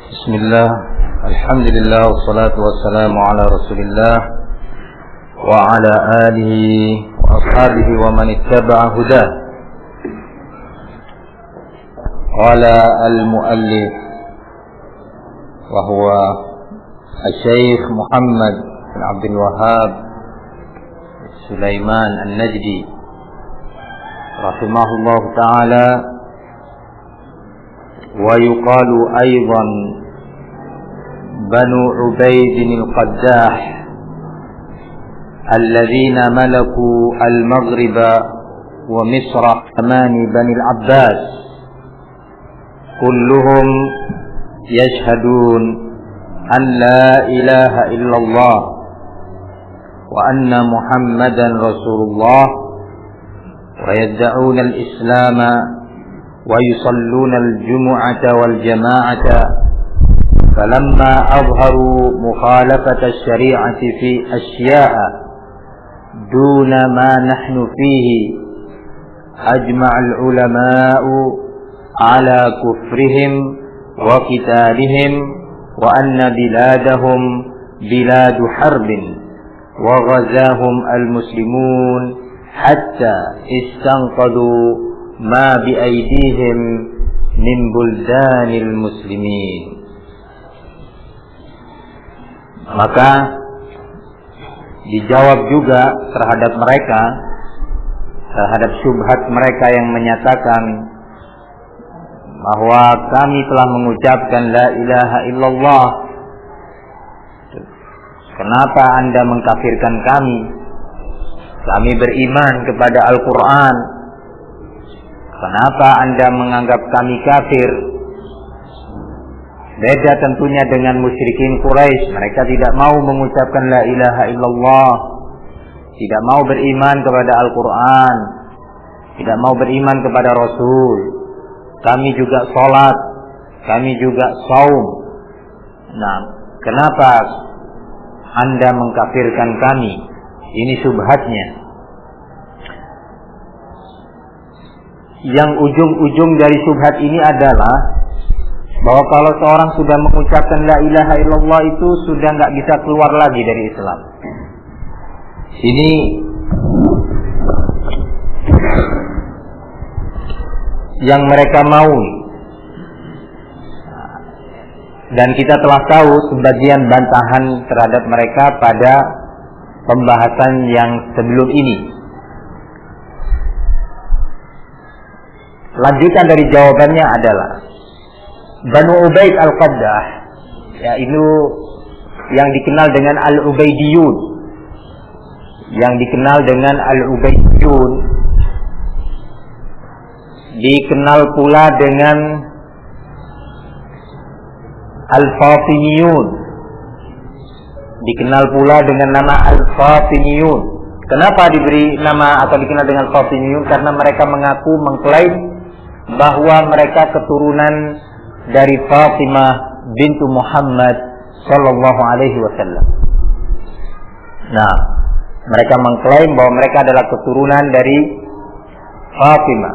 Bismillah, alhamdulillah, wassalatu wassalamu ala rasulillah wa ala alihi wa ashabihi wa man ittaba'a hudah. Qala al-muallif wa huwa al-Syeikh Muhammad bin Abdul Wahhab Sulaiman An-Najdi rahimahullah ta'ala. Wa yuqalu aidan Banu Ubaid al-Qaddah alladhina malaku al-Maghrib wa Misr amani Bani al-Abbas kulluhum yashhadun an la ilaha illallah wa anna Muhammadan Rasulullah wa yad'un al-Islam wa yusalluna al-jumu'ata wal jama'ata. فلما أظهروا مخالفة الشريعة في أشياء دون ما نحن فيه أجمع العلماء على كفرهم وقتالهم وأن بلادهم بلاد حرب وغزاهم المسلمون حتى استنقذوا ما بأيديهم من بلدان المسلمين. Maka dijawab juga terhadap mereka, terhadap syubhat mereka yang menyatakan bahwa kami telah mengucapkan la ilaha illallah. Kenapa Anda mengkafirkan kami? Kami beriman kepada Al-Quran. Kenapa Anda menganggap kami kafir? Beda tentunya dengan musyrikin Quraisy. Mereka tidak mau mengucapkan la ilaha illallah, tidak mau beriman kepada Al-Quran, tidak mau beriman kepada Rasul. Kami juga sholat, kami juga saum. Nah, kenapa Anda mengkafirkan kami? Ini syubhatnya. Yang ujung-ujung dari syubhat ini adalah bahwa kalau seorang sudah mengucapkan la ilaha illallah itu sudah nggak bisa keluar lagi dari Islam. Ini yang mereka mau. Dan kita telah tahu sebagian bantahan terhadap mereka pada pembahasan yang sebelum ini. Lanjutan dari jawabannya adalah Banu Ubaid al-Qaddah, yaitu yang dikenal dengan Al-Ubaidiyun, yang dikenal dengan Al-Ubaidiyun, dikenal pula dengan Al-Fatimiyun, dikenal pula dengan nama Al-Fatimiyun. Kenapa diberi nama atau dikenal dengan Fatimiyun? Karena mereka mengaku mengklaim bahwa mereka keturunan dari Fatimah bintu Muhammad sallallahu alaihi wasallam. Nah, mereka mengklaim bahwa mereka adalah keturunan dari Fatimah,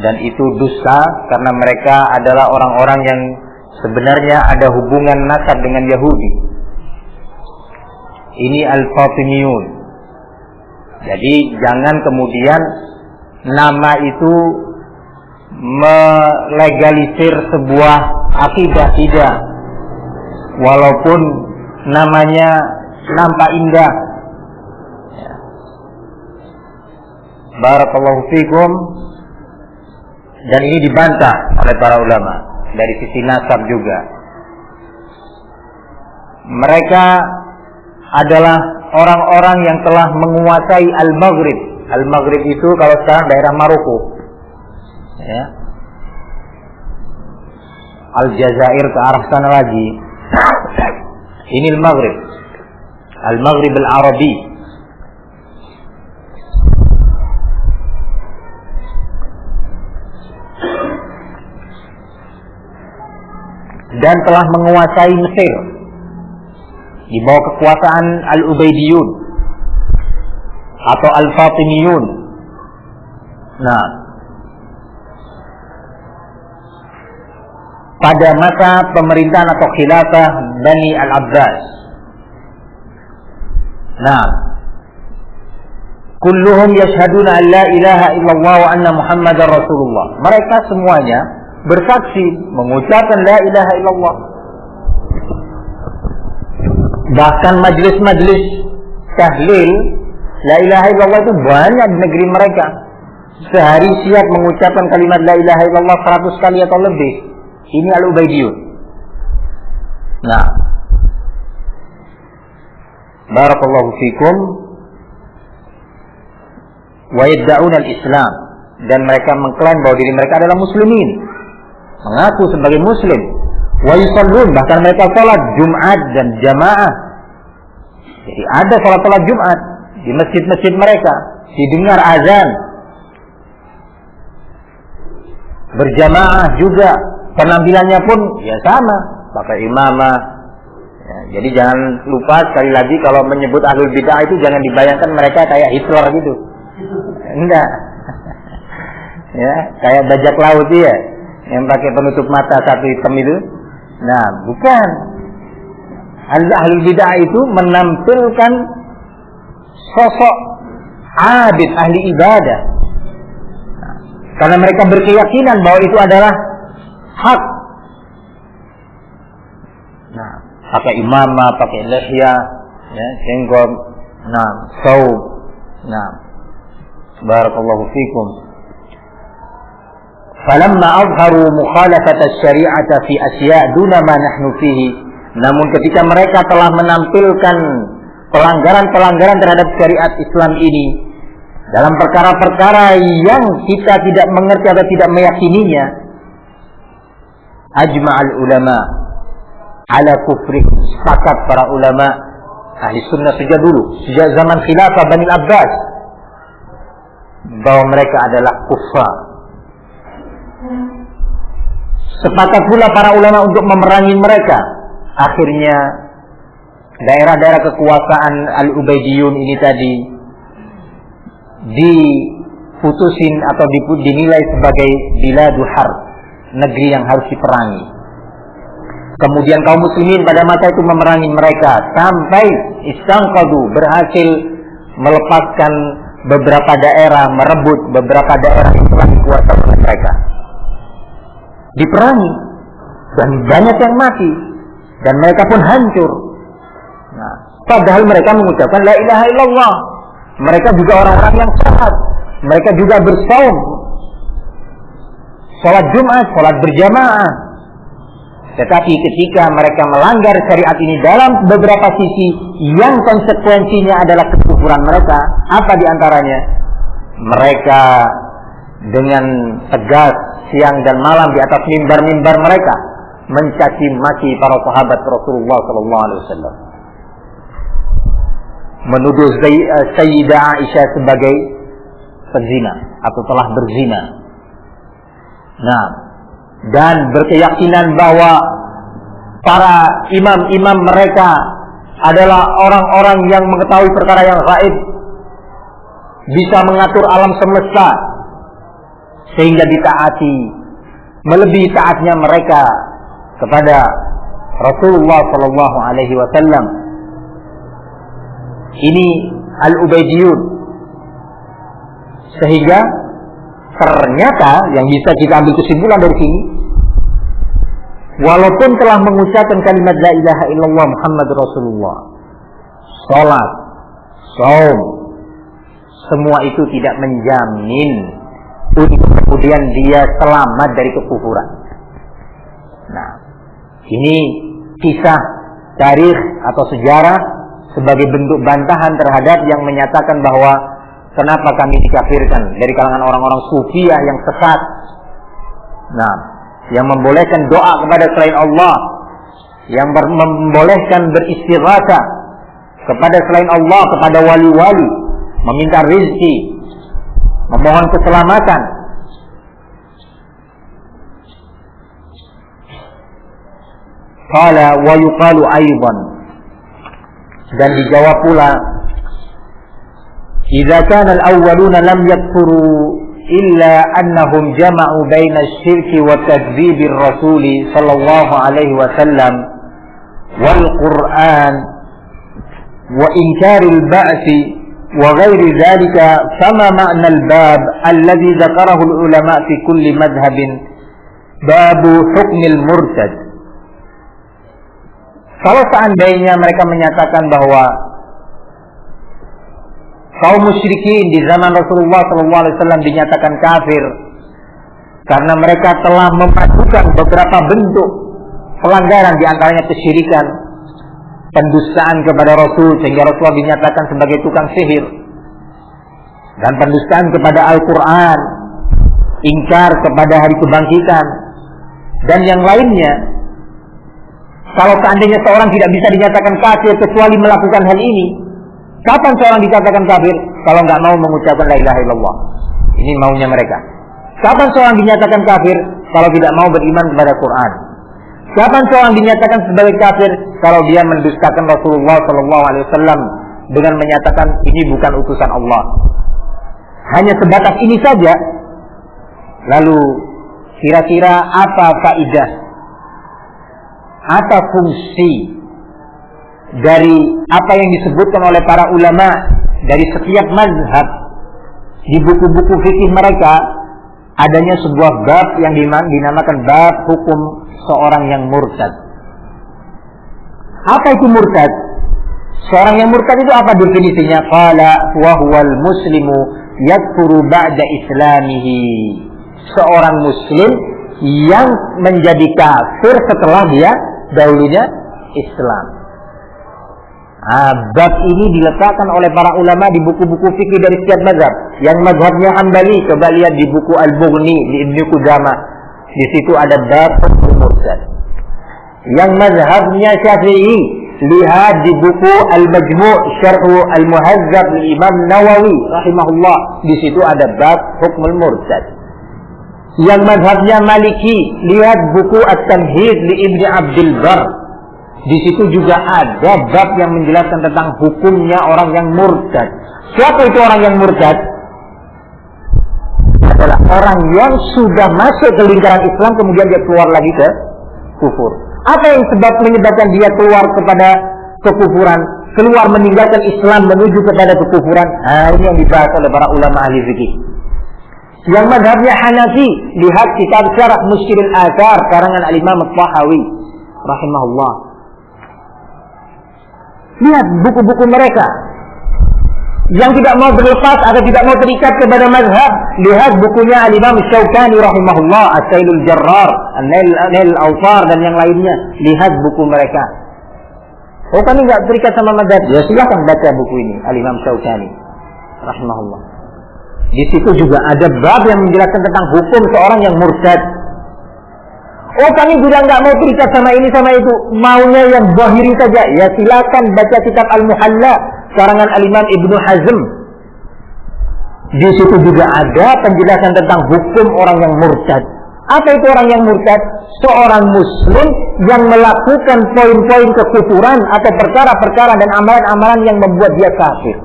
dan itu dusta karena mereka adalah orang-orang yang sebenarnya ada hubungan nasab dengan Yahudi. Ini Al-Fatimiyun. Jadi jangan kemudian nama itu melegalisir sebuah akidah, tidak, walaupun namanya nampak indah. Barakallahu fikum. Dan ini dibantah oleh para ulama dari sisi nasab juga. Mereka adalah orang-orang yang telah menguasai Al-Maghrib. Al-Maghrib itu kalau sekarang daerah Maroko, ya. Aljazair ke arah sana lagi. Ini Al-Maghrib, Al-Maghrib Al-Arabi. Dan telah menguasai Mesir di bawah kekuasaan Al-Ubaidiyun atau Al-Fatimiyun. Nah, pada masa pemerintahan atau khilafah Bani Al-Abbas. Nah, kulluhum yashhaduna an la ilaha illallah wa anna Muhammadar Rasulullah. Mereka semuanya bersaksi mengucapkan la ilaha illallah. Bahkan majlis-majlis tahlil la ilaha illallah itu banyak di negeri mereka. Sehari siap mengucapkan kalimat la ilaha illallah 100 kali atau lebih. Ini Al-Ubaidiyun. Nah, barakallahu fikum. Wa yadda'una al-Islam, dan mereka mengklaim bahwa diri mereka adalah muslimin, mengaku sebagai muslim. Wa yusallun, bahkan mereka salat Jumat dan jamaah. Jadi ada salat Jumat di masjid-masjid mereka, didengar azan berjamaah juga. Penampilannya pun ya sama, pakai imamah. Ya, jadi jangan lupa sekali lagi kalau menyebut ahlul bid'ah itu jangan dibayangkan mereka kayak Hitler gitu. Enggak. Ya, kayak bajak laut ya, yang pakai penutup mata satu hitam itu. Nah, bukan. Ahlul bid'ah itu menampilkan sosok abid, ahli ibadah. Nah, karena mereka berkeyakinan bahwa itu adalah hak. Nah, pakai imamah, pakai lihya, ya, jenggot, nah, saub. Nah, barakallahu fikum. Falamma azharu mukhalafat asy-syari'ati fi asya' duna ma nahnu fihi. Namun ketika mereka telah menampilkan pelanggaran-pelanggaran terhadap syariat Islam ini dalam perkara-perkara yang kita tidak mengerti atau tidak meyakininya, ajma'al ulama ala kufri, sepakat para ulama ahli sunnah sejak dulu, sejak zaman khilafah Bani Abbas, bahwa mereka adalah kufar. Sepakat pula para ulama untuk memerangi mereka. Akhirnya daerah-daerah kekuasaan Al-Ubaidiyun ini tadi diputusin atau dinilai sebagai biladu harb, negeri yang harus diperangi. Kemudian kaum muslimin pada masa itu memerangi mereka sampai istanqadu, berhasil melepaskan beberapa daerah, merebut beberapa daerah yang telah dikuasai oleh mereka. Diperangi dan banyak yang mati dan mereka pun hancur. Nah, padahal mereka mengucapkan la ilaha illallah. Mereka juga orang-orang yang sehat. Mereka juga bersaum, salat Jumat, salat berjamaah. Tetapi ketika mereka melanggar syariat ini dalam beberapa sisi yang konsekuensinya adalah kekufuran mereka, apa diantaranya? Mereka dengan tegas siang dan malam di atas mimbar-mimbar mereka mencaci maki para sahabat Rasulullah SAW, menuduh Sayyidah Aisyah sebagai pezina atau telah berzina. Nah, dan berkeyakinan bahwa para imam-imam mereka adalah orang-orang yang mengetahui perkara yang gaib, bisa mengatur alam semesta, sehingga ditaati melebihi taatnya mereka kepada Rasulullah sallallahu alaihi wasallam. Ini Al-Ubaidiyun. Sehingga ternyata yang bisa kita ambil kesimpulan dari sini, walaupun telah mengucapkan kalimat la ilaha illallah Muhammad Rasulullah, salat, saum, semua itu tidak menjamin untuk kemudian dia selamat dari kekufuran. Nah, ini kisah tarikh atau sejarah sebagai bentuk bantahan terhadap yang menyatakan bahwa kenapa kami dikafirkan dari kalangan orang-orang sufiyah yang sesat. Nah, yang membolehkan doa kepada selain Allah, yang membolehkan beristighatsah kepada selain Allah, kepada wali-wali, meminta rezeki, memohon keselamatan. Qala wa yuqalu aidan, dan dijawab pula, idza kana al-awwaluna lam yakfuru illa annahum jama'u baina asy-syirki wa takdzibir rasul sallallahu alaihi wasallam wal Qur'an wa inkaril ba'si wa ghairi dzalika, fama ma'na al-bab alladhi dzakarahu al-ulama fi kulli madhhabin babu hukmil murtad. Kalau seandainya mereka menyatakan bahwa kaum musyrikin di zaman Rasulullah SAW dinyatakan kafir karena mereka telah memadukan beberapa bentuk pelanggaran, di antaranya kesyirikan, pendustaan kepada Rasul sehingga Rasulullah dinyatakan sebagai tukang sihir, dan pendustaan kepada Al-Quran, ingkar kepada hari kebangkitan, dan yang lainnya. Kalau seandainya seorang tidak bisa dinyatakan kafir kecuali melakukan hal ini, kapan seorang dikatakan kafir? Kalau nggak mau mengucapkan la ilaha illallah. Ini maunya mereka. Kapan seorang dinyatakan kafir? Kalau tidak mau beriman kepada Quran. Kapan seorang dinyatakan sebagai kafir? Kalau dia mendustakan Rasulullah SAW dengan menyatakan ini bukan utusan Allah. Hanya sebatas ini saja. Lalu kira-kira apa faedah, apa fungsi dari apa yang disebutkan oleh para ulama dari setiap mazhab di buku-buku fikih mereka? Adanya sebuah bab yang dinamakan bab hukum seorang yang murtad. Apa itu murtad? Seorang yang murtad itu apa definisinya? Qala wa huwal muslimu yakfuru ba'da islamihi. Seorang muslim yang menjadi kafir setelah dia dahulunya Islam. Bab ini diletakkan oleh para ulama di buku-buku fikih dari setiap mazhab. Yang mazhabnya Hambali, coba lihat di buku Al-Mughni di Ibnu Qudamah. Di situ ada bab hukum murtad. Yang mazhabnya Syafi'i, lihat di buku Al-Majmu' Syarh Al-Muhazzab Imam Nawawi rahimahullah. Di situ ada bab hukum murtad. Yang mazhabnya Maliki, lihat buku At-Tamhid li Ibnu Abdul Barr. Di situ juga ada bab yang menjelaskan tentang hukumnya orang yang murtad. Siapa itu orang yang murtad? Adalah orang yang sudah masuk ke lingkaran Islam kemudian dia keluar lagi ke kufur. Apa yang menyebabkan dia keluar kepada kekufuran, keluar meninggalkan Islam menuju kepada kekufuran? Ini yang dibahas oleh para ulama ahli fikih. Yang mazhabnya Hanafi, lihat kitab Syarah Mushkilul Athar karangan Al-Imam At-Tahawi rahimahullah. Lihat buku-buku mereka yang tidak mau berlepas atau tidak mau terikat kepada mazhab. Lihat bukunya Al-Imam Syaukani rahimahullah, As-Sailul Jarrar, An-Nail Al-Awtar dan yang lainnya. Lihat buku mereka. Oh, kami nggak terikat sama mazhab. Ya silakan baca buku ini, Al-Imam Syaukani rahimahullah. Di situ juga ada bab yang menjelaskan tentang hukum seorang yang murtad. Oh, kami juga nggak mau terikat sama ini sama itu, maunya yang zahiri saja. Ya silakan baca kitab Al-Muhalla karangan Al-Imam Ibnu Hazm. Di situ juga ada penjelasan tentang hukum orang yang murtad. Apa itu orang yang murtad? Seorang muslim yang melakukan poin-poin kekufuran atau perkara-perkara dan amalan-amalan yang membuat dia kafir.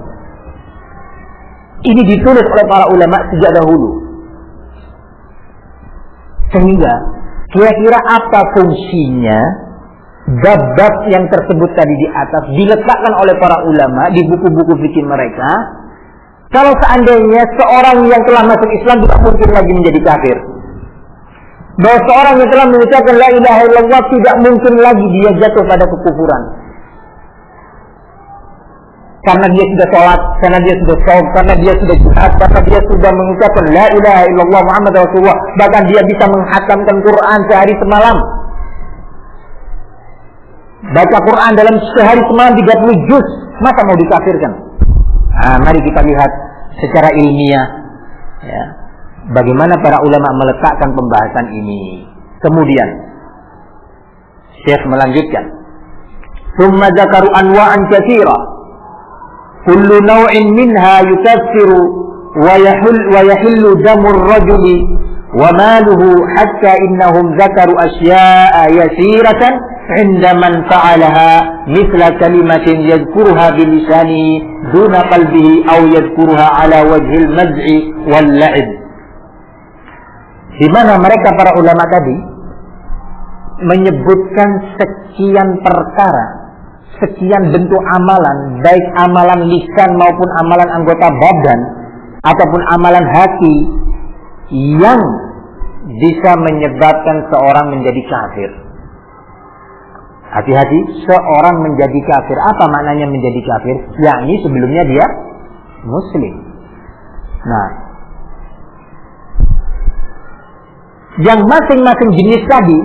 Ini ditulis oleh para ulama sejak dahulu. Sehingga kira-kira apa fungsinya bab-bab yang tersebut tadi di atas diletakkan oleh para ulama di buku-buku fikih mereka? Kalau seandainya seorang yang telah masuk Islam tidak mungkin lagi menjadi kafir. Bahwa seorang yang telah mengucapkan la ilaha illallah tidak mungkin lagi dia jatuh pada kekufuran. Karena dia sudah sholat, karena dia sudah shaum, karena dia sudah jihad, karena dia sudah mengucapkan la ilaha illallah Muhammad Rasulullah. Bahkan dia bisa menghatamkan Quran sehari semalam. Baca Quran dalam sehari semalam 30 juz. Masa mau dikafirkan? Mari kita lihat secara ilmiah ya, bagaimana para ulama meletakkan pembahasan ini. Kemudian Syekh melanjutkan, "Tsumma dzakaru anwa'an katsira. Kullu naw'in minha yukaffiru wa yahillu damur rajuli wa maluhu hatta innahum dzakaru asya'a yasiratan 'inda man fa'alaha mithla kalimatin yadhkuruha bilisani duna qalbihi aw yadhkuruha 'ala wajhil maz'i wal la'ib di mana mereka para ulama tadi menyebutkan sekian perkara, sekian bentuk amalan, baik amalan lisan maupun amalan anggota badan ataupun amalan hati yang bisa menyebabkan seorang menjadi kafir. Hati-hati, seorang menjadi kafir. Apa maknanya menjadi kafir? Yakni sebelumnya dia muslim. Nah, yang masing-masing jenis tadi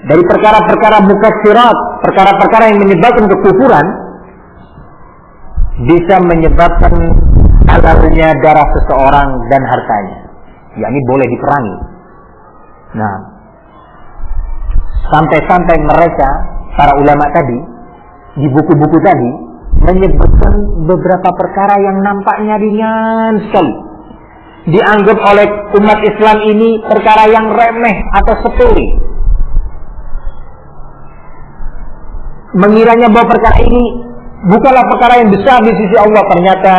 dari perkara-perkara mukaffirat, perkara-perkara yang menyebabkan kekufuran, bisa menyebabkan halalnya darah seseorang dan hartanya, yakni boleh diperangi. Nah, sampai-sampai mereka para ulama tadi di buku-buku tadi menyebutkan beberapa perkara yang nampaknya ringan sekali, dianggap oleh umat Islam ini perkara yang remeh atau sepele, mengiranya bahwa perkara ini bukanlah perkara yang besar di sisi Allah. Ternyata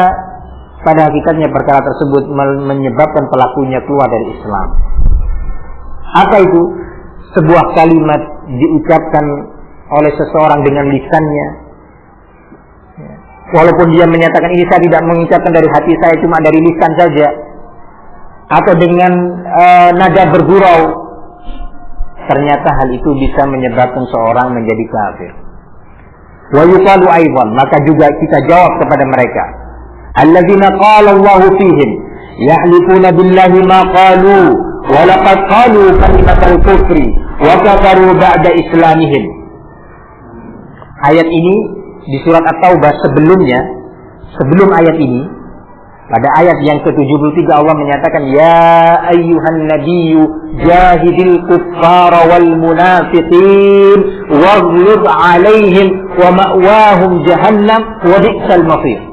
pada hakikatnya perkara tersebut menyebabkan pelakunya keluar dari Islam. Apa itu? Sebuah kalimat diucapkan oleh seseorang dengan lisannya, walaupun dia menyatakan ini saya tidak mengucapkan dari hati saya, cuma dari lisan saja, atau dengan nada bergurau, ternyata hal itu bisa menyebabkan seorang menjadi kafir. Wa yuqalu aidan, maka juga kita jawab kepada mereka, alladzina qala Allahu fihim yahlifuna billahi ma qalu wa laqad qalu kalimatal kufri wa kafaru ba'da islamihim. Ayat ini di surat At-Taubah sebelumnya, sebelum ayat ini, pada ayat yang ke-73 Allah menyatakan, ya ayyuhan nabiyyu jahidil kuffara wal munafiqin waghlub alaihim wa ma'wahum jahannam wa bi'sal masir.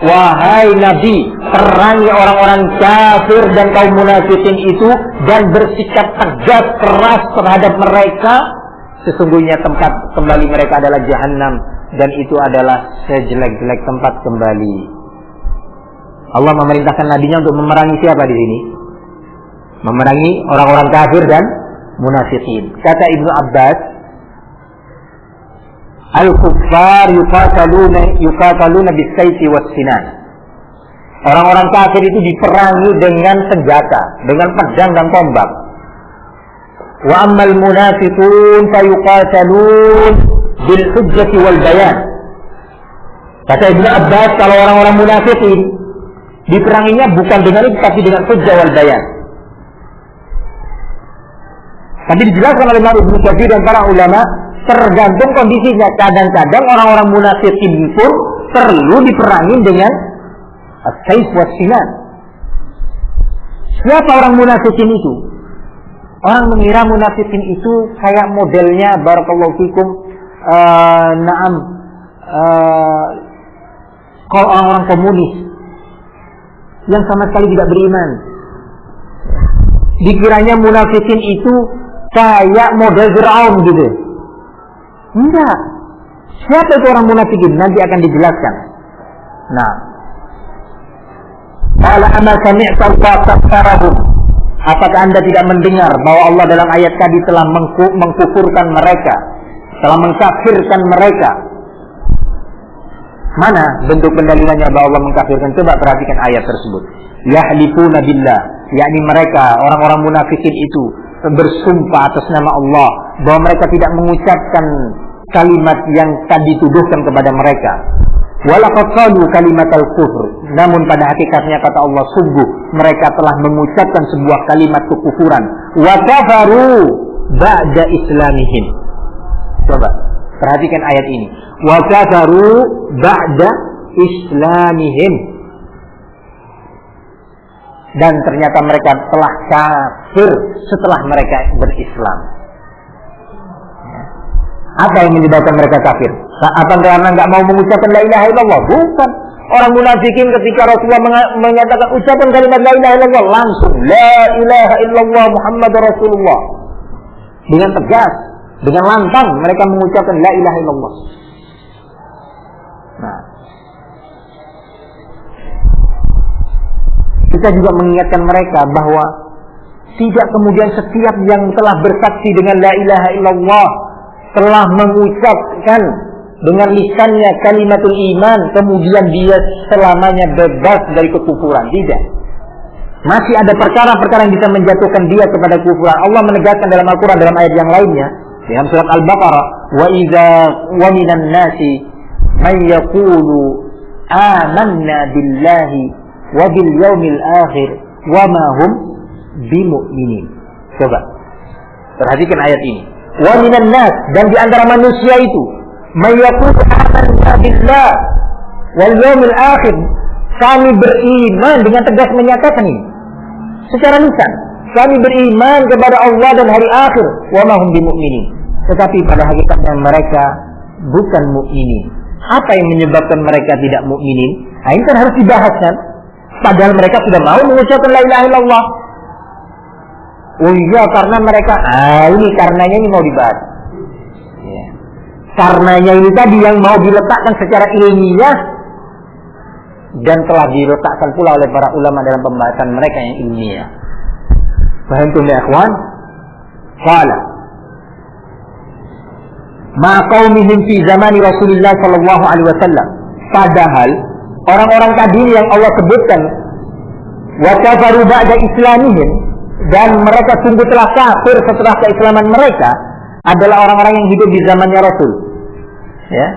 Wahai Nabi, perangi orang-orang kafir dan kaum munafikin itu dan bersikap tegas keras terhadap mereka. Sesungguhnya tempat kembali mereka adalah Jahannam, dan itu adalah sejelek-jelek tempat kembali. Allah memerintahkan nabinya untuk memerangi siapa di sini? Memerangi orang-orang kafir dan munafikin. Kata Ibnu Abbas, al-kuffar yuqataluna bis-sayfi was-sinan. Orang-orang kafir itu diperangi dengan senjata, dengan pedang dan tombak. Wa ammal munafiqun fayuqatalun bil hujjati wal bayan. Kata Ibnu Abbas, kalau orang-orang munafikin diperanginya bukan dengan itu, tapi dengan hujjah wal bayan. Tadi dijelaskan oleh Ibnu Katsir dan para ulama, tergantung kondisinya. Kadang-kadang orang-orang munafikin pun perlu diperangi dengan as-sayf was-sinan. Siapa orang munafikin itu? Orang mengira munafikin itu kayak modelnya barakallahu fikum kalau orang-orang komunis yang sama sekali tidak beriman. Dikiranya munafikin itu kayak model Fir'aun gitu. Enggak. Siapa itu orang munafikin? Nanti akan dijelaskan. Nah, qala ama sami'ta al-kaffarahum. Apakah Anda tidak mendengar bahwa Allah dalam ayat tadi telah mengkufurkan mereka, telah mengkafirkan mereka? Mana bentuk pendalilannya bahwa Allah mengkafirkan? Coba perhatikan ayat tersebut. Yahlifuna billah, yakni mereka orang-orang munafikin itu bersumpah atas nama Allah bahwa mereka tidak mengucapkan kalimat yang tadi dituduhkan kepada mereka. Walaqad qalu kalimatal kufr, namun pada hakikatnya kata Allah, sungguh mereka telah mengucapkan sebuah kalimat kekufuran. Wa kafaru ba'da islamihim. Coba perhatikan ayat ini. Wa kafaru ba'da islamihim. Dan ternyata mereka telah kafir setelah mereka berislam. Apa yang menyebabkan mereka kafir? Apa karena nggak mau mengucapkan la ilaha illallah? Bukan. Orang munafikin ketika Rasulullah menyatakan ucapan kalimat la ilaha illallah, langsung la ilaha illallah Muhammadur Rasulullah. Dengan tegas, dengan lantang mereka mengucapkan la ilaha illallah. Nah, kita juga mengingatkan mereka bahwa Tidak kemudian setiap yang telah bersaksi dengan la ilaha illallah, telah mengucapkan dengan lisannya kalimatul iman, kemudian dia selamanya bebas dari kekufuran. Tidak. Masih ada perkara-perkara yang bisa menjatuhkan dia kepada kekufuran. Allah menegaskan dalam Al-Quran dalam ayat yang lainnya, dalam surat Al-Baqarah, wa minan nasi man yaqulu amanna billahi wa bil yaumil akhir wa ma hum bimu'minin. Coba perhatikan ayat ini. Wa minan nas, dan di antara manusia itu, may yaqulu amanna billah wal yaumil akhir, kami beriman, dengan tegas menyatakan ini secara lisan, kami beriman kepada Allah dan hari akhir, wa ma hum bimu'minin, tetapi pada hakikatnya mereka bukan mukminin. Apa yang menyebabkan mereka tidak mukminin? Nah, ini kan harus dibahas kan? Padahal mereka sudah mau mengucapkan la ilaha illallah. Oh iya, karena mereka, ini karenanya ini mau dibahas. Ya. Karenanya ini tadi yang mau diletakkan secara ilmiah dan telah diletakkan pula oleh para ulama dalam pembahasan mereka yang ilmiah. Fahamtum ya ikhwan? Qala ma qaumihim fi zamani Rasulullah sallallahu alaihi wasallam. Padahal orang-orang tadi yang Allah sebutkan wa kafaru ba'da islamihim, dan mereka sungguh telah kafir setelah keislaman mereka, adalah orang-orang yang hidup di zamannya Rasul. Ya.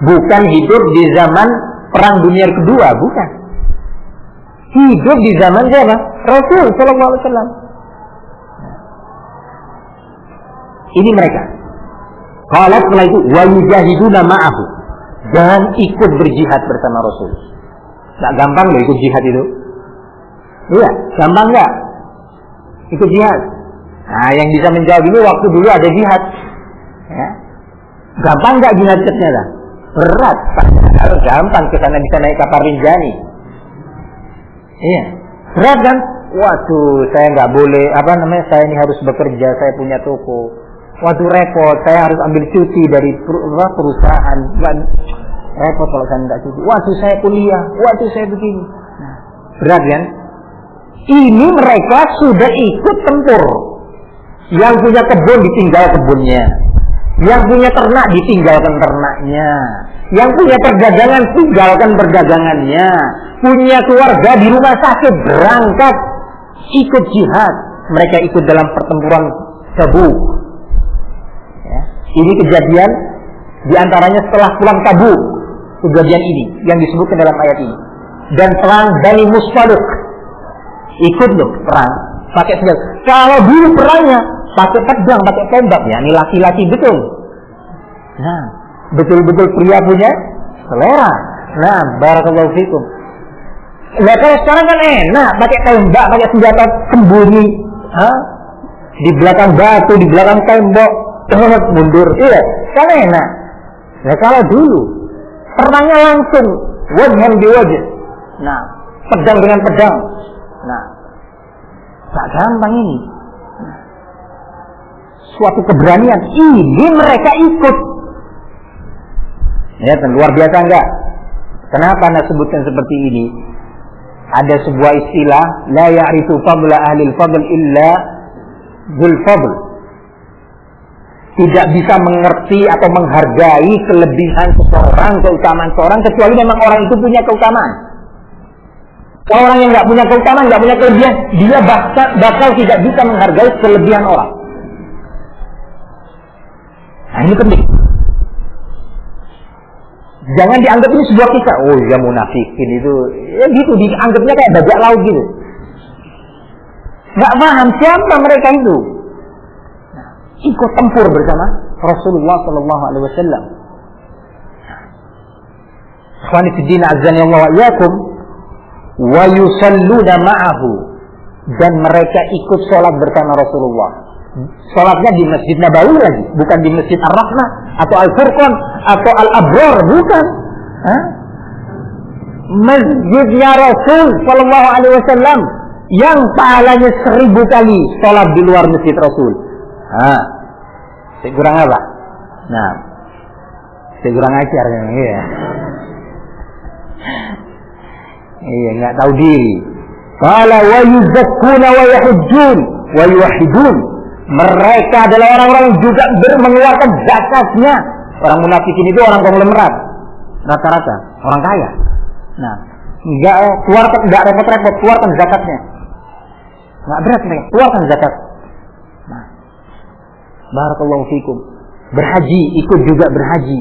Bukan hidup di zaman Perang Dunia Kedua, bukan. Hidup di zaman siapa? Rasul sallallahu alaihi wasallam. Ini mereka. Kalau setelah itu wa yujahiduna ma'ahu, dan ikut berjihad bersama Rasul. Enggak gampang loh ikut jihad itu. Iya, gampang enggak? Ikut jihad. Nah, yang bisa menjawab ini waktu dulu ada jihad. Ya. Gampang enggak jihad ternyata? Berat. Padahal gampang, ke sana bisa naik kapal Rinjani. Iya. Berat kan? Waduh, saya nggak boleh, saya ini harus bekerja, saya punya toko. Waduh, repot, saya harus ambil cuti dari perusahaan. Repot kalau saya nggak cuti. Waduh, saya kuliah. Waduh, saya begini. Nah, berat kan? Ini mereka sudah ikut tempur. Yang punya kebun ditinggal kebunnya, yang punya ternak ditinggalkan ternaknya, yang punya perdagangan tinggalkan perdagangannya, punya keluarga di rumah sakit berangkat ikut jihad. Mereka ikut dalam pertempuran Tabuk. Ya. Ini kejadian diantaranya setelah pulang Tabuk. Kejadian ini yang disebutkan dalam ayat ini. Dan perang Bani Mustaliq, ikut loh perang pakai senjata. Kalau dulu perangnya pakai pedang, pakai tombak, ya ini laki-laki betul. Nah, betul-betul pria punya selera. Nah, barakallahu fikum. Nah, kalau sekarang kan enak, pakai tembak, pakai senjata sembunyi, di belakang batu, di belakang tembok, mundur, iya, kan enak. Nah, kalau dulu perangnya langsung wajhan biwajh. Nah, pedang dengan pedang. Nah, tak gampang ini. Nah, suatu keberanian. Ini mereka ikut. Ya, luar biasa enggak? Kenapa Anda sebutkan seperti ini? Ada sebuah istilah, la ya'rifu fadla ahli al-fadl illa dzul fadl. Tidak bisa mengerti atau menghargai kelebihan seseorang, keutamaan seseorang, kecuali memang orang itu punya keutamaan. Kalau orang yang nggak punya keutamaan, nggak punya kelebihan, dia bakal tidak bisa menghargai kelebihan orang. Nah, ini penting. Jangan dianggap ini sebuah kisah. Oh ya, munafikin itu, ya gitu, dianggapnya kayak bajak laut gitu. Nggak paham siapa mereka itu. Nah, ikut tempur bersama Rasulullah Sallallahu Alaihi Wasallam. Ikhwani fiddin azan ya Allah wa iyyakum, wa yusalluna ma'ahu, dan mereka ikut sholat bersama Rasulullah. Sholatnya di Masjid Nabawi lagi, bukan di Masjid Ar-Rahmah atau Al-Furqan atau Al-Abrar, bukan. Masjidnya Rasul Sallallahu Alaihi Wasallam yang pahalanya 1000 kali sholat di luar Masjid Rasul. Saya kurang apa? Nah, saya kurang ajar kan? Iya, nggak tahu diri. Qala wa yuzakkuna wa yahujjun wa yuwahhidun. Mereka adalah orang-orang juga mengeluarkan zakatnya. Orang munafikin itu orang konglomerat, rata-rata orang kaya. Nah, enggak repot-repot keluarkan zakatnya. Enggak berat mereka, keluarkan zakat. Nah, barakallahu fikum. Berhaji, ikut juga berhaji.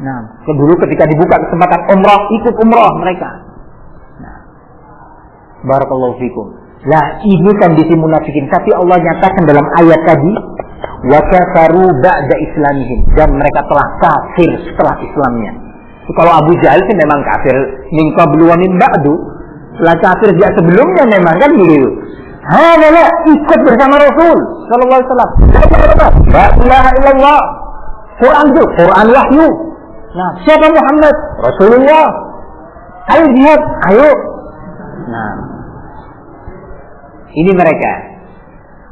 Nah, dulu ketika dibuka kesempatan umrah, ikut umrah mereka. Nah, barakallahu fikum. Lah, ini kondisi munafikin. Tapi Allah nyatakan dalam ayat tadi, wa kafaru ba'da islamihim, dan mereka telah kafir setelah Islamnya. Kalau Abu Jahal sih memang kafir min qablu wa min ba'du, telah kafir sejak sebelumnya memang kan begitu. Hadalah ikut bersama Rasul sallallahu alaihi wasallam. La ilaha illallah. Quran itu, Quran wahyu. Nah, siapa Muhammad? Rasulullah. Ayo jihad, ayo. Nah, ini mereka.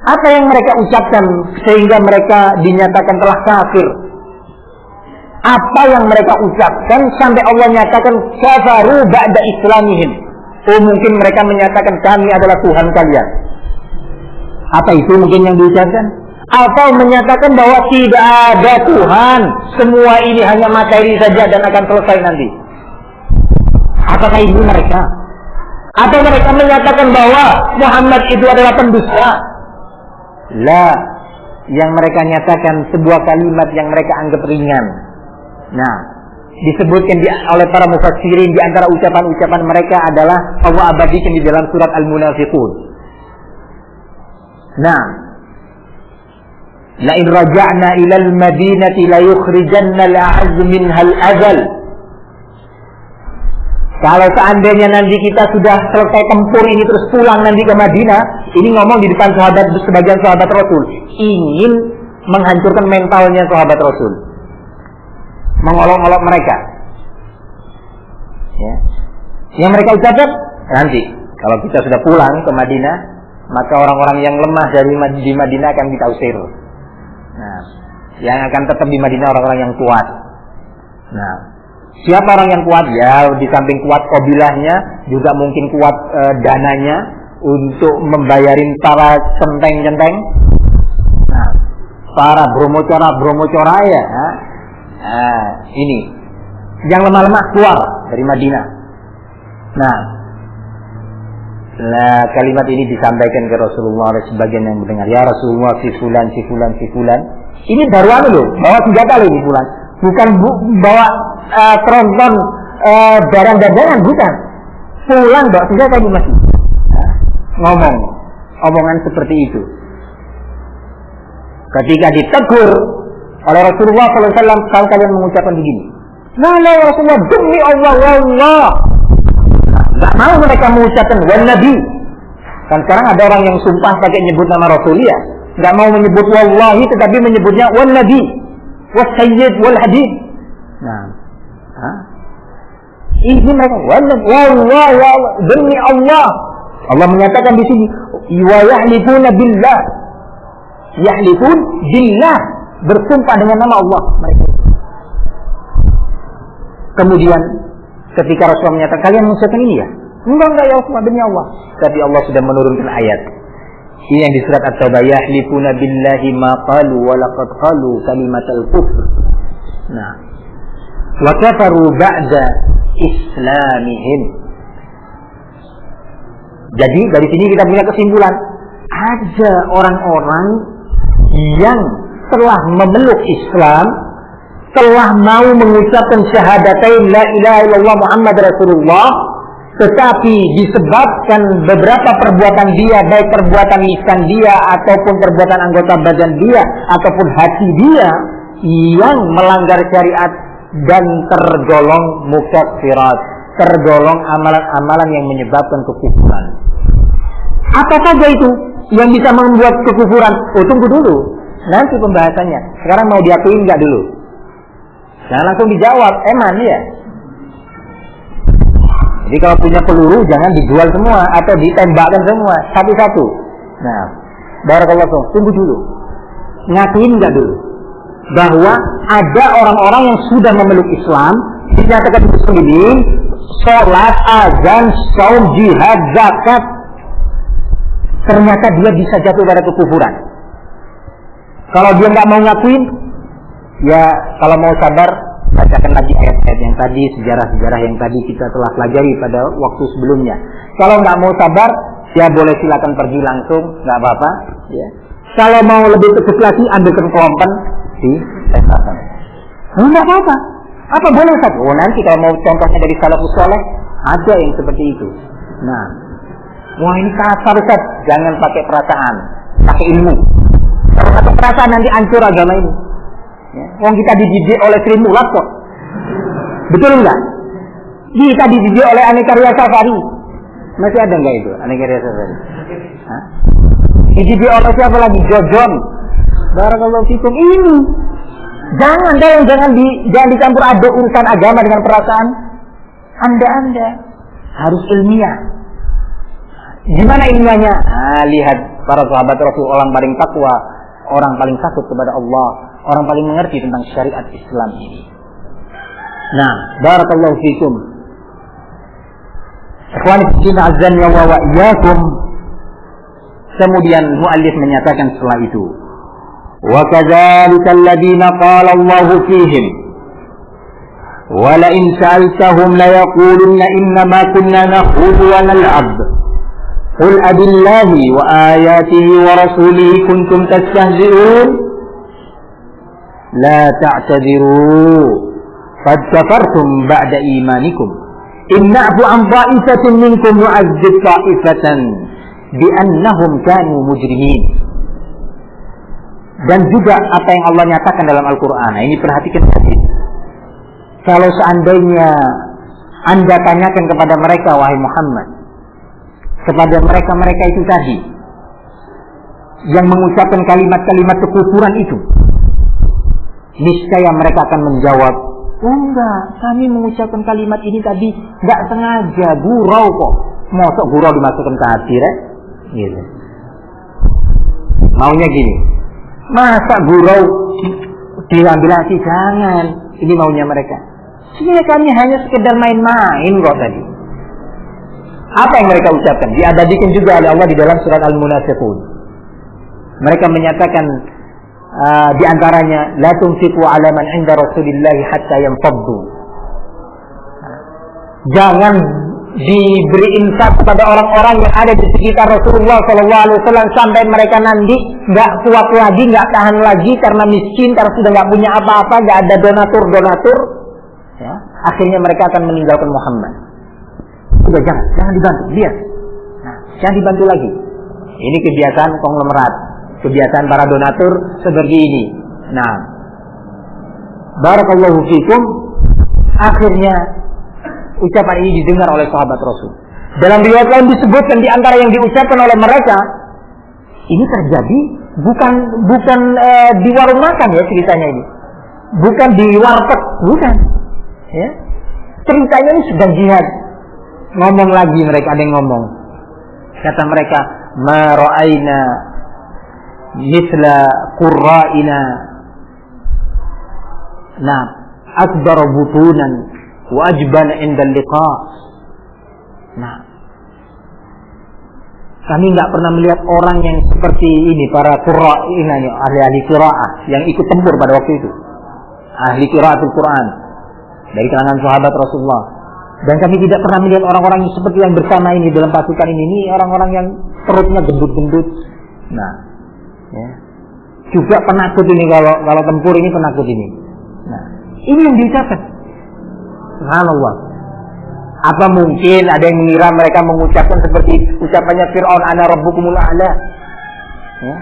Apa yang mereka ucapkan sehingga mereka dinyatakan telah kafir? Apa yang mereka ucapkan sampai Allah nyatakan kafaru ba'da islamihim? Oh, mungkin mereka menyatakan kami adalah Tuhan kalian. Apa itu mungkin yang diucapkan? Atau menyatakan bahwa tidak ada Tuhan, semua ini hanya materi saja dan akan selesai nanti. Apakah ini mereka? Atau mereka menyatakan bahwa Muhammad itu adalah pendusta? La, yang mereka nyatakan sebuah kalimat yang mereka anggap ringan. Nah, disebutkan oleh para mufassirin di antara ucapan-ucapan mereka adalah Allah abadikan di dalam surat Al-Munafiqun. Nah, la in raja'na ila al-madinati la yukhrijanna al-a'azzu minha al-azal. Kalau seandainya nanti kita sudah selesai tempur ini terus pulang nanti ke Madinah, ini ngomong di depan sahabat, sebagian sahabat Rasul, ingin menghancurkan mentalnya sahabat Rasul, mengolok-olok mereka. Ya. Yang mereka ucapkan nanti kalau kita sudah pulang ke Madinah, maka orang-orang yang lemah di Madinah akan kita usir. Nah, yang akan tetap di Madinah orang-orang yang kuat. Nah, siapa orang yang kuat? Ya, di samping kuat kabilahnya, juga mungkin kuat dananya untuk membayarin para centeng-centeng. Nah, para bromocora ya. Nah, ini yang lemah-lemah keluar dari Madinah. Nah, kalimat ini disampaikan ke Rasulullah oleh sebagian yang mendengar. Ya Rasulullah, si fulan. Ini baru loh, bawa senjata loh ini fulan. Bukan bawa tronton barang dagangan, bukan. Pulang bawa senjata di masjid. Ngomong omongan seperti itu. Ketika ditegur oleh Rasulullah SAW, kalau kalian mengucapkan begini, nah Rasulullah, demi Allah, wallah. Nggak mau mereka mengucapkan wan Nabi. Kan sekarang ada orang yang sumpah pakai nyebut nama Rasulullah, nggak mau menyebut wallahi, tetapi menyebutnya wan Nabi, was Sayyid, wal Hadid. Nah, ini mereka wallah, demi Allah. Allah menyatakan di sini, wa yahlifuna billah, yahlifun billah, bersumpah dengan nama Allah mereka. Kemudian ketika Rasulullah menyatakan kalian mengucapkan ini ya? Enggak ya Rasulullah, demi Allah. Tapi Allah sudah menurunkan ayat. Ini yang di surat At-Taubah, yahlifuna billahi ma qalu wa laqad qalu kalimatal kufr. Nah, wa kafaru ba'da islamihim. Jadi dari sini kita punya kesimpulan, ada orang-orang yang telah memeluk Islam, telah mau mengucapkan syahadatain la ilaha illallah Muhammad Rasulullah, tetapi disebabkan beberapa perbuatan dia, baik perbuatan lisan dia ataupun perbuatan anggota badan dia ataupun hati dia, yang melanggar syariat dan tergolong mukaffirat, tergolong amalan-amalan yang menyebabkan kekufuran. Apa saja itu yang bisa membuat kekufuran? Oh, tunggu dulu, nanti pembahasannya. Sekarang mau diakui enggak dulu? Jangan langsung dijawab, eman ya. Jadi kalau punya peluru jangan dijual semua atau ditembakkan semua satu-satu. Nah, barakallahu, tunggu dulu. Ngakuin enggak dulu bahwa ada orang-orang yang sudah memeluk Islam, dinyatakan muslimin, sholat, azan, saum, jihad, zakat, ternyata dia bisa jatuh pada kekufuran. Kalau dia nggak mau ngakuin, ya kalau mau sabar, bacakan lagi ayat-ayat yang tadi, sejarah-sejarah yang tadi kita telah pelajari pada waktu sebelumnya. Kalau nggak mau sabar, ya boleh silakan pergi langsung, nggak apa-apa. Ya. Kalau mau lebih tegas lagi, ambilkan kelompen di tentakan. Nggak apa-apa. Apa boleh Ustaz? Oh nanti kalau mau contohnya dari salafus saleh, ada yang seperti itu. Nah, wah ini kasar Ustaz. Jangan pakai perasaan, pakai ilmu. Kalau pakai perasaan nanti hancur agama ini. Ya. Wong kita dididik oleh Sri Mulat kok. Betul enggak? Kita dididik oleh Aneka Ria Safari. Masih ada enggak itu Aneka Ria Safari? Hah? Dididik oleh siapa lagi? Jojon. Barakallahu fikum. Ini. Jangan dicampur aduk urusan agama dengan perasaan. Anda harus ilmiah. Gimana ilmiahnya? Lihat para sahabat Rasul, orang paling takwa, orang paling takut kepada Allah, orang paling mengerti tentang syariat Islam ini. Nah, barakallahu fikum. Ikhwani fillah azan wa iyyakum. Kemudian muallif menyatakan setelah itu, wa kadzalika alladziina qala Allahu fihim wa la in sa'altahum la yaqulunna inna ma kunna nakhudu wa nal'ab qul abillahi wa ayatihi wa rasulihi kuntum tastahzi'un la ta'tadiru qad kafartum ba'da imanikum in na'fu an ta'ifatin minkum nu'azzib ta'ifatan bi'annahum kanu mujrimin. Dan juga apa yang Allah nyatakan dalam Al-Quran. Nah, ini perhatikan hadis. Kalau seandainya Anda tanyakan kepada mereka, wahai Muhammad, kepada mereka itu tadi yang mengucapkan kalimat-kalimat kekufuran itu, niscaya mereka akan menjawab, oh enggak, kami mengucapkan kalimat ini tadi enggak sengaja, gurau kok. Mosok gurau dimasukkan ke hati, gitu. Maunya gini, masa gurau diambil hati? Jangan. Ini maunya mereka. Sebenarnya kami hanya sekedar main-main kok tadi. Apa yang mereka ucapkan? Diabadikan juga oleh Allah di dalam surat Al-Munafiqun. Mereka menyatakan di antaranya, la tunfiqu ala man 'inda Rasulillah hatta yanfaddu. Jangan diberi infak kepada orang-orang yang ada di sekitar Rasulullah SAW sampai mereka nanti nggak kuat lagi, nggak tahan lagi karena miskin, karena sudah nggak punya apa-apa, nggak ada donatur, ya, akhirnya mereka akan meninggalkan Muhammad. Udah jangan dibantu, biar. Nah, jangan dibantu lagi. Ini kebiasaan konglomerat, kebiasaan para donatur seperti ini. Nah, barakallahu fikum. Akhirnya ucapan ini didengar oleh sahabat Rasul. Dalam riwayat lain disebutkan di antara yang diucapkan oleh mereka, ini terjadi bukan di warung makan ya ceritanya ini, bukan di warteg, bukan. Ya, ceritanya ini sedang jihad. Ngomong lagi mereka, ada yang ngomong. Kata mereka, ma ra'aina mithla qurra'ina, nah, akbar butunan wajban indal liqa. Nah, kami nggak pernah melihat orang yang seperti ini, para qurra'ina, ahli qira'ah yang ikut tempur pada waktu itu, ahli qira'atul Quran dari kalangan sahabat Rasulullah. Dan kami tidak pernah melihat orang-orang seperti yang bersama ini dalam pasukan ini orang-orang yang perutnya gendut-gendut. Nah, ya, juga penakut ini, kalau tempur ini penakut ini. Nah, ini yang diucapkan. Subhanallah. Apa mungkin ada yang mengira mereka mengucapkan seperti ucapannya Fir'aun, ana rabbukumul a'la, ya,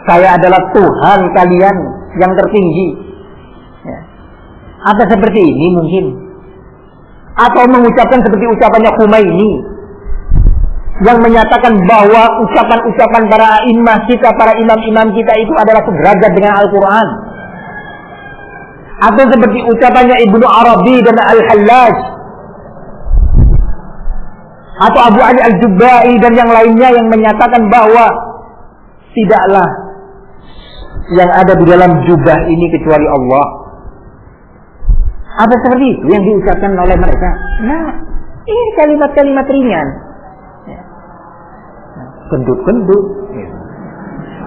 saya adalah Tuhan kalian yang tertinggi, ya. Apa seperti ini mungkin? Atau mengucapkan seperti ucapannya Khomeini yang menyatakan bahwa ucapan-ucapan para imam kita, para imam-imam kita itu adalah sederajat dengan Al-Quran. Atau seperti ucapannya Ibnu Arabi dan Al-Hallaj, atau Abu Ali Al-Jubba'i dan yang lainnya yang menyatakan bahwa tidaklah yang ada di dalam jubah ini kecuali Allah. Apa seperti itu yang diucapkan oleh mereka? Nah, ini kalimat-kalimat ringan. Gendut-gendut.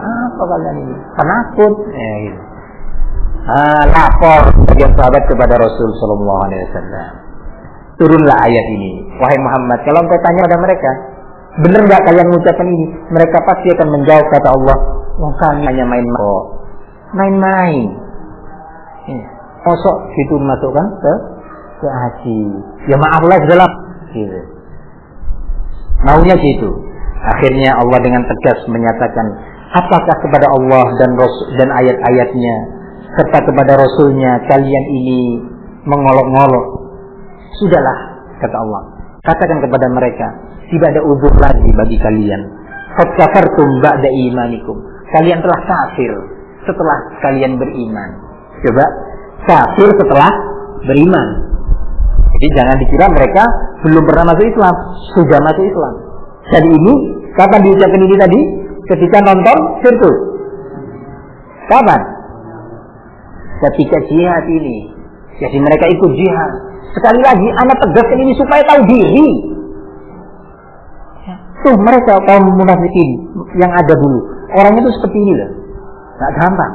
Apa kalian ini? Penakut. Gitu. Lapor sebagian sahabat kepada Rasul Sallallahu Alaihi Wasallam. Turunlah ayat ini. Wahai Muhammad, kalau engkau tanya pada mereka, benar nggak kalian mengucapkan ini? Mereka pasti akan menjawab, kata Allah, kami hanya main-main. Kosok itu dimasukkan ke hati. Ya maaflah dalam gitu. Maunya gitu. Akhirnya Allah dengan tegas menyatakan, apakah kepada Allah dan ayat-ayatnya serta kepada Rasulnya kalian ini mengolok-ngolok? Sudahlah, kata Allah, katakan kepada mereka, tidak ada uzur lagi bagi kalian. Qad kafartum ba'da imanikum. Kalian telah kafir setelah kalian beriman. Coba, kafir setelah beriman. Jadi jangan dikira mereka belum pernah masuk Islam, sudah masuk Islam. Jadi ini kapan diucapkan ini tadi? Ketika nonton sirkus. Kapan? Ketika jihad ini. Jadi mereka ikut jihad. Sekali lagi, anak tegaskan ini supaya tahu diri. Tuh mereka kaum munafikin yang ada dulu. Orangnya itu seperti ini loh. Gak gampang.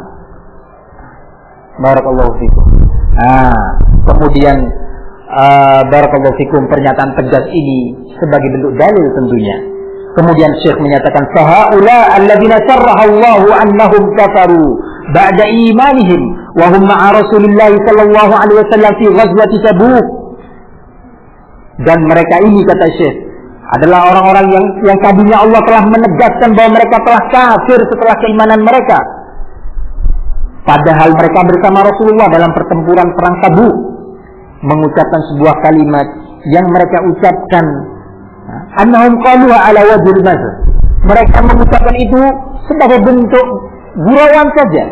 Barakallahu fikum. Kemudian barakallahu fikum, pernyataan tegas ini sebagai bentuk dalil tentunya. Kemudian Syekh menyatakan, fahaula alladzina sarraha Allahu annahum kafaru ba'da imanihim wa hum ma'a Rasulillah sallallahu alaihi wasallam fi ghazwati Tabuk. Dan mereka ini, kata Syekh, adalah orang-orang yang tadinya Allah telah menegaskan bahwa mereka telah kafir setelah keimanan mereka. Padahal mereka bersama Rasulullah dalam pertempuran perang Tabuk mengucapkan sebuah kalimat yang mereka ucapkan, annahum qaluha ala wajhil mazh. Mereka mengucapkan itu sebagai bentuk gurauan saja.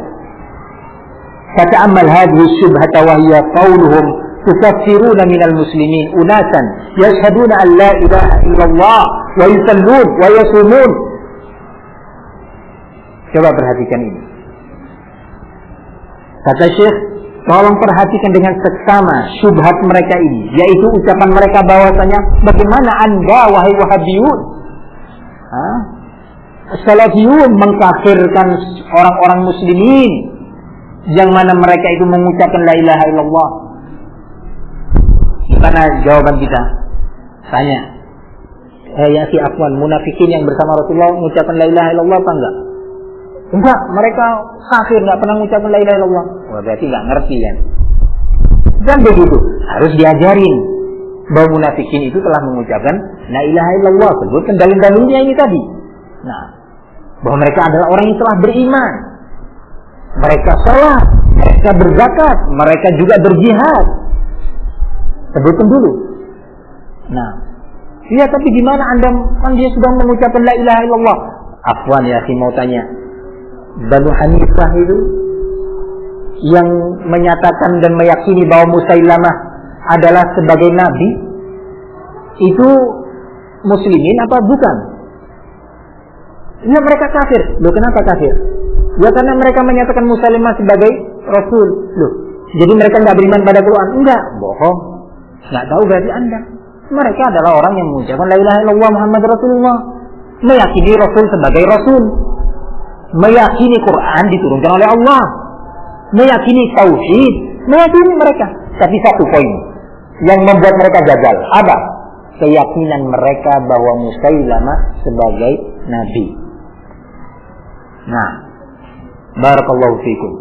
Fata'ammal hadhihi syubhata wa hiya qauluhum tukaffiruna minal muslimin unasan yashhaduna an la ilaha illallah wa yusallun wa yasumun. Coba perhatikan ini. Kata Syekh, tolong perhatikan dengan seksama syubhat mereka ini, yaitu ucapan mereka bahwasanya bagaimana Anda wahai Wahabiyun, Salafiyun mengkafirkan orang-orang muslimin yang mana mereka itu mengucapkan la ilaha illallah. Gimana jawaban kita? Tanya, ya si afwan, munafikin yang bersama Rasulullah mengucapkan la ilaha illallah apa enggak? Enggak, mereka kafir, enggak pernah mengucapkan la ilaha illallah. Wah, berarti enggak ngerti kan? Dan begitu, harus diajarin bahwa munafikin itu telah mengucapkan la ilaha illallah. Sebutkan dalil-dalilnya ini tadi. Nah, bahwa mereka adalah orang yang telah beriman. Mereka salat, mereka berzakat, mereka juga berjihad. Sebutkan dulu. Nah, iya, tapi di mana Anda kan dia sudah mengucapkan la ilaha illallah? Afwan ya, si mau tanya, Banu Hanifah itu yang menyatakan dan meyakini bahwa Musailamah adalah sebagai nabi, itu muslimin apa bukan? Ya, mereka kafir. Loh, kenapa kafir? Ya karena mereka menyatakan Musailamah sebagai rasul. Loh, jadi mereka nggak beriman pada Quran? Enggak, bohong. Nggak tahu berarti Anda. Mereka adalah orang yang mengucapkan la ilaha illallah Muhammad Rasulullah, meyakini Rasul sebagai Rasul, meyakini Quran diturunkan oleh Allah, meyakini tauhid, meyakini mereka. Tapi satu poin yang membuat mereka gagal, apa? Keyakinan mereka bahwa Musailamah sebagai nabi. Nah, barakallahu fikum.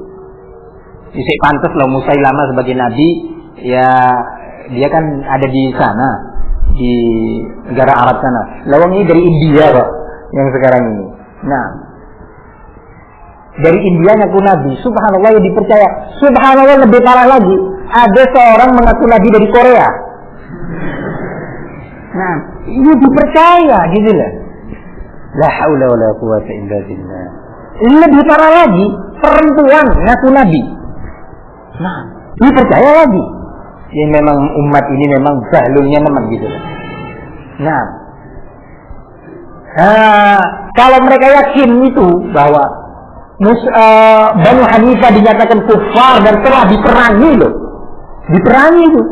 Jadi pantas loh Musailamah sebagai nabi, ya dia kan ada di sana, di negara Arab sana. Lawang ini dari India kok, yang sekarang ini. Nah, dari India ngaku nabi, subhanallah, yang dipercaya. Subhanallah, lebih parah lagi, ada seorang mengaku nabi dari Korea. Nah, ini dipercaya gitu loh. La haula wala quwwata illa billah. Lebih parah lagi, perempuan ngaku nabi. Nah, dipercaya lagi. Ya memang umat ini memang bahlulnya memang gitu. Nah, kalau mereka yakin itu bahwa Banu Hanifah dinyatakan kufar dan telah diperangi loh, Diperangi itu.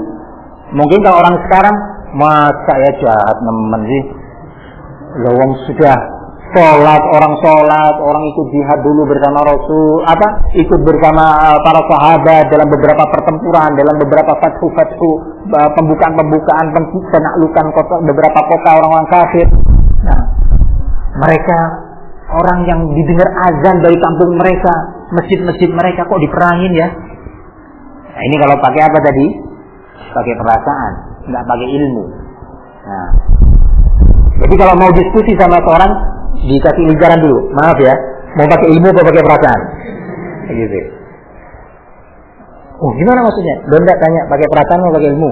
Mungkin kalau orang sekarang, masa ya jahat nemen sih. Lawang sudah sholat, orang ikut jihad dulu bersama Rasul, ikut bersama para sahabat dalam beberapa pertempuran, dalam beberapa fathu, pembukaan, penaklukan beberapa kota orang-orang kafir. Nah, mereka orang yang didengar azan dari kampung mereka, masjid-masjid mereka kok diperangin ya. Nah, ini kalau pakai apa tadi? Pakai perasaan, nggak pakai ilmu. Nah, jadi kalau mau diskusi sama seorang, dikasih lijaran dulu. Maaf ya, mau pakai ilmu atau pakai perasaan? Gitu. Oh, gimana maksudnya? Donda tanya, pakai perasaan atau pakai ilmu?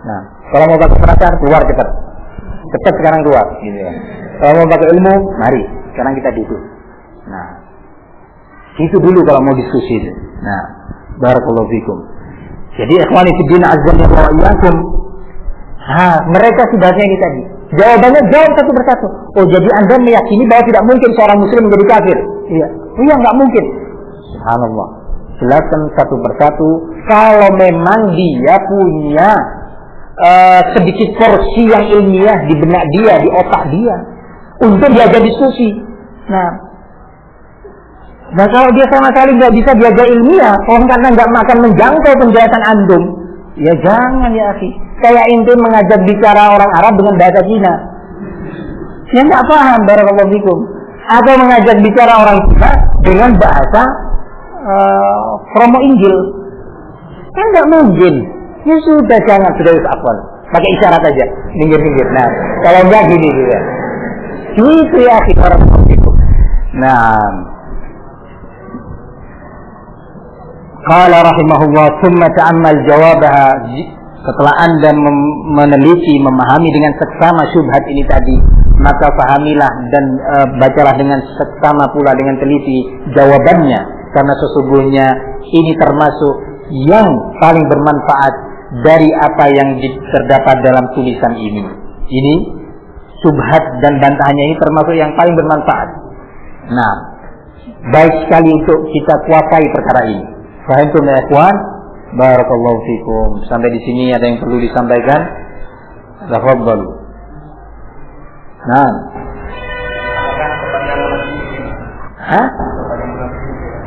Nah, kalau mau pakai perasaan, keluar cepat. Cepat sekarang keluar. Gitu ya. Kalau mau pakai ilmu, mari. Sekarang kita duduk. Nah, itu dulu kalau mau diskusi. Nah, barakallahu fikum. Jadi ikhwani fiddin azza wa iyyakum. Mereka sebabnya ini tadi. Jawabannya jawab satu persatu. Oh, jadi Anda meyakini bahwa tidak mungkin seorang muslim menjadi kafir? Iya. Iya, nggak mungkin. Subhanallah. Jelaskan satu persatu. Kalau memang dia punya sedikit porsi yang ilmiah di benak dia, di otak dia, untuk diajak diskusi. Nah kalau dia sama sekali nggak bisa diajak ilmiah, karena nggak akan menjangkau penjelasan antum, ya jangan ya akhi. Kayak inti mengajak bicara orang Arab dengan bahasa Cina, ya nggak paham, barakallahu fikum. Atau mengajak bicara orang Cina dengan bahasa promo Injil, kan nggak mungkin. Ya sudah, jangan, sudah afwan, pakai isyarat aja, minggir-minggir. Nah, kalau nggak gini juga. Itu ya akhi, barakallahu fikum. Nah, qala rahimahullah thumma ta'ammal jawabaha. Setelah Anda meneliti, memahami dengan seksama syubhat ini tadi, maka pahamilah dan bacalah dengan seksama pula dengan teliti jawabannya, karena sesungguhnya ini termasuk yang paling bermanfaat dari apa yang terdapat dalam tulisan ini. Ini syubhat dan bantahannya ini termasuk yang paling bermanfaat. Nah, baik sekali untuk kita kuasai perkara ini. Fahamtum ya ikhwan? Barakallahu fikum. Sampai di sini ada yang perlu disampaikan? Tafadhalu. Nah.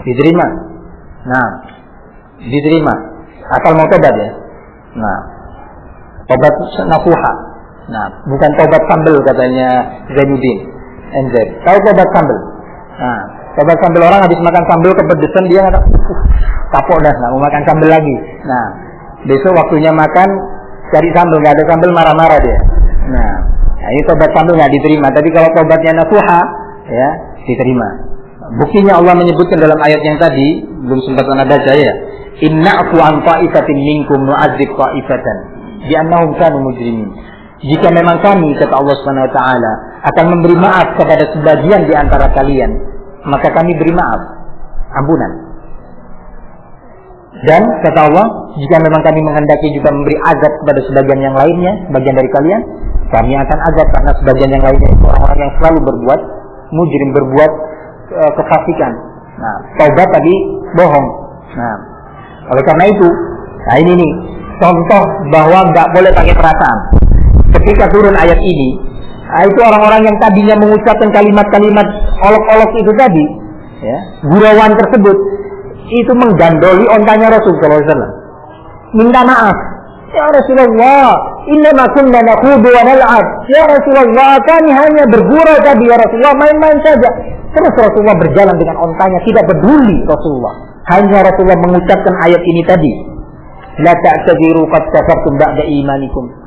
Diterima. Nah, diterima. Asal mau tobat ya. Nah, tobat nasuha. Nah, bukan tobat sambel katanya Zainuddin NZ. Tahu tobat sambel? Nah, tobat sambel orang habis makan sambel kepedesan dia kata, kapok dah, nggak mau makan sambel lagi. Nah, besok waktunya makan cari sambel, nggak ada sambel marah-marah dia. Nah, ini tobat sambel nggak diterima. Tapi kalau tobatnya nasuha, ya diterima. Buktinya Allah menyebutkan dalam ayat yang tadi, belum sempat anda baca ya. Inna'fu an ta'ifatin minkum nu'adzib ta'ifatan bi'annahum kanu mujrimin. Jika memang kami, kata Allah Subhanahu wa taala, akan memberi maaf kepada sebagian di antara kalian, maka kami beri maaf, ampunan. Dan kata Allah, jika memang kami menghendaki juga memberi azab kepada sebagian yang lainnya, sebagian dari kalian, kami akan azab, karena sebagian yang lainnya itu orang yang selalu berbuat mujrim, berbuat kefasikan. Nah, taubat tadi bohong. Nah, oleh karena itu, nah ini nih contoh bahwa nggak boleh pakai perasaan. Ketika turun ayat ini, itu orang-orang yang tadinya mengucapkan kalimat-kalimat olok-olok itu tadi, ya, gurauan tersebut, itu menggandoli ontanya Rasul SAW. Minta maaf, ya Rasulullah, innama kunna nakhudu wa nal'ab. Ya Rasulullah, kami hanya bergurau tadi ya Rasulullah, main-main saja. Terus Rasulullah berjalan dengan ontanya, tidak peduli Rasulullah. Hanya Rasulullah mengucapkan ayat ini tadi, la ta'tadiru qad kafartum ba'da imanikum.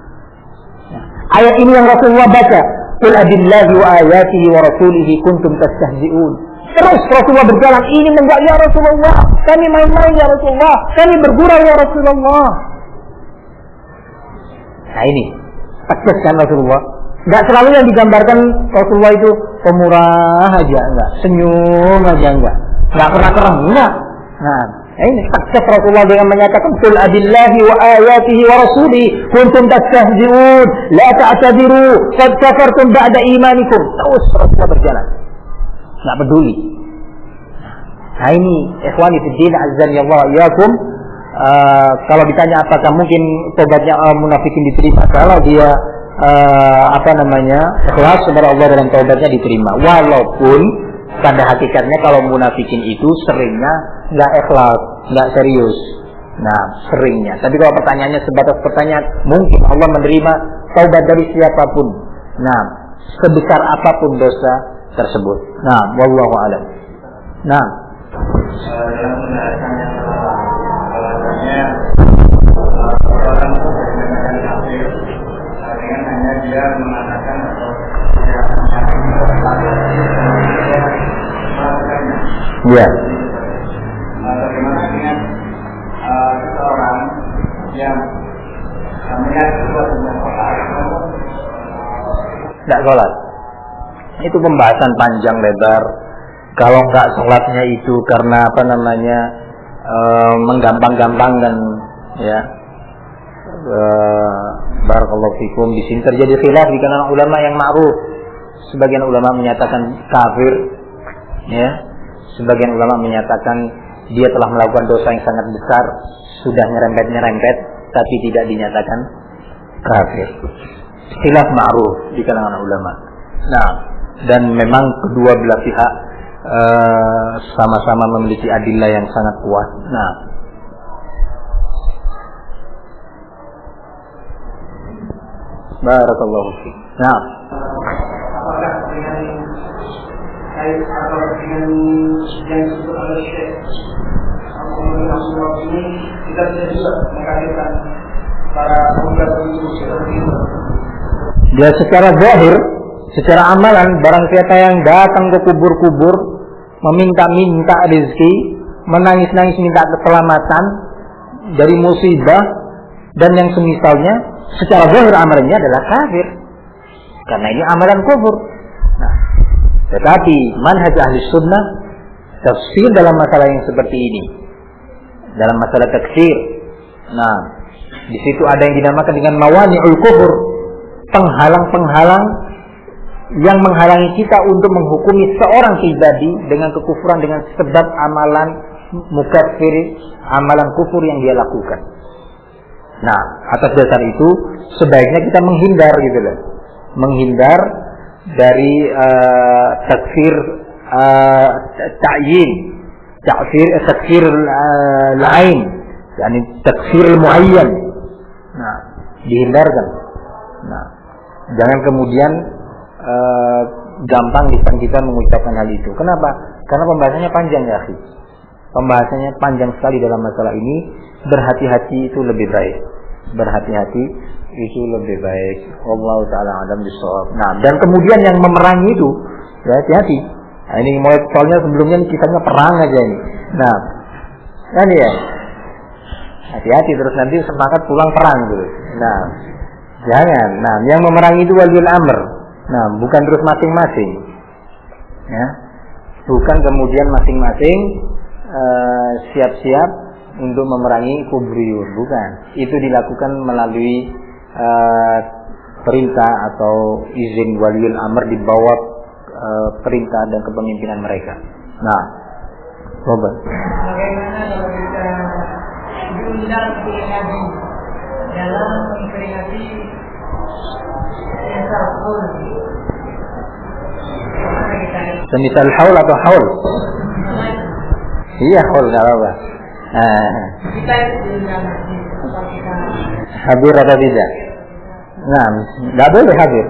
Ayat ini yang Rasulullah baca, qul abillahi wa ayatihi wa rasulihi kuntum tastahzi'un. Terus Rasulullah berjalan, ini enggak ya Rasulullah, kami main-main ya Rasulullah, kami bergurau ya Rasulullah. Nah ini tegas kan Rasulullah. Enggak selalu yang digambarkan Rasulullah itu pemurah aja, enggak, senyum aja, enggak pernah kerem, enggak. Nah, ini tegas Rasulullah dengan menyatakan qul abillahi wa ayatihi wa rasulihi kuntum tastahzi'un la ta'tadiru qad kafartum ba'da imanikum. Terus Rasulullah berjalan, enggak peduli. Nah ini ikhwani fiddin azzani Allah iyyakum, kalau ditanya apakah mungkin taubatnya munafikin diterima, kalau dia ikhlas kepada Allah dalam taubatnya diterima, walaupun pada hakikatnya kalau munafikin itu seringnya nggak ikhlas, nggak serius. Nah, seringnya. Tapi kalau pertanyaannya sebatas pertanyaan, mungkin Allah menerima taubat dari siapapun. Nah, sebesar apapun dosa tersebut. Nah, wallahu a'lam. Nah, yang menandakannya alasannya orang menggunakan kafir dengan hanya dia mengatakan atau dia melakukannya. ya. Bagaimana dengan seseorang yang melihat sesuatu dengan sholat, Nggak sholat. Itu pembahasan panjang lebar. Kalau nggak sholatnya itu karena menggampang-gampangkan, ya. Barakallahu fikum. Di sini terjadi khilaf di kalangan ulama yang ma'ruf. Sebagian ulama menyatakan kafir, ya. Sebagian ulama menyatakan dia telah melakukan dosa yang sangat besar, sudah nyerempet, tapi tidak dinyatakan kafir. Khilaf ma'ruf di kalangan ulama. Nah, dan memang kedua belah pihak sama-sama memiliki adillah yang sangat kuat. Nah, barakallahu fiik. Nah, apakah dengan kait atau dengan yang disebut oleh Syekh Rasulullah ini kita bisa juga mengkaitkan para pemuda itu seperti itu? dia secara zahir, secara amalan, barang siapa yang datang ke kubur-kubur meminta-minta rezeki, menangis-nangis minta keselamatan dari musibah dan yang semisalnya, secara zahir amalannya adalah kafir, karena ini amalan kufur. Nah, tetapi manhaj ahli sunnah tafsir dalam masalah yang seperti ini, dalam masalah takfir. Nah, di situ ada yang dinamakan dengan mawani'ul kufur, penghalang-penghalang yang menghalangi kita untuk menghukumi seorang pribadi dengan kekufuran dengan sebab amalan mukaffir, amalan kufur yang dia lakukan. Nah, atas dasar itu sebaiknya kita menghindar gitu loh. Menghindar dari takfir ta'yin, takfir lain, yakni takfir muayyan. Nah, dihindarkan. Nah, jangan kemudian gampang lisan kita mengucapkan hal itu. Kenapa? Karena pembahasannya panjang ya, akhi. Pembahasannya panjang sekali dalam masalah ini. Berhati-hati itu lebih baik. Berhati-hati itu lebih baik. Wallahu ta'ala a'lam bishawab. Nah, dan kemudian yang memerangi itu, ya, hati-hati. Nah, ini mulai soalnya sebelumnya kisahnya perang aja ini. Nah, kan ya. Hati-hati terus nanti sepakat pulang perang gitu. Nah, jangan. Nah, yang memerangi itu waliul amr. Nah, bukan terus masing-masing. Ya. Bukan kemudian masing-masing siap-siap untuk memerangi kubriyun, bukan. Itu dilakukan melalui perintah atau izin waliul amr di bawah perintah dan kepemimpinan mereka. Nah, coba. Bagaimana kalau kita diundang ke Nabi dalam memperingati semisal haul atau haul? Iya, haul nggak apa-apa. Kita diundang Hadir atau tidak? Nah, nggak boleh hadir.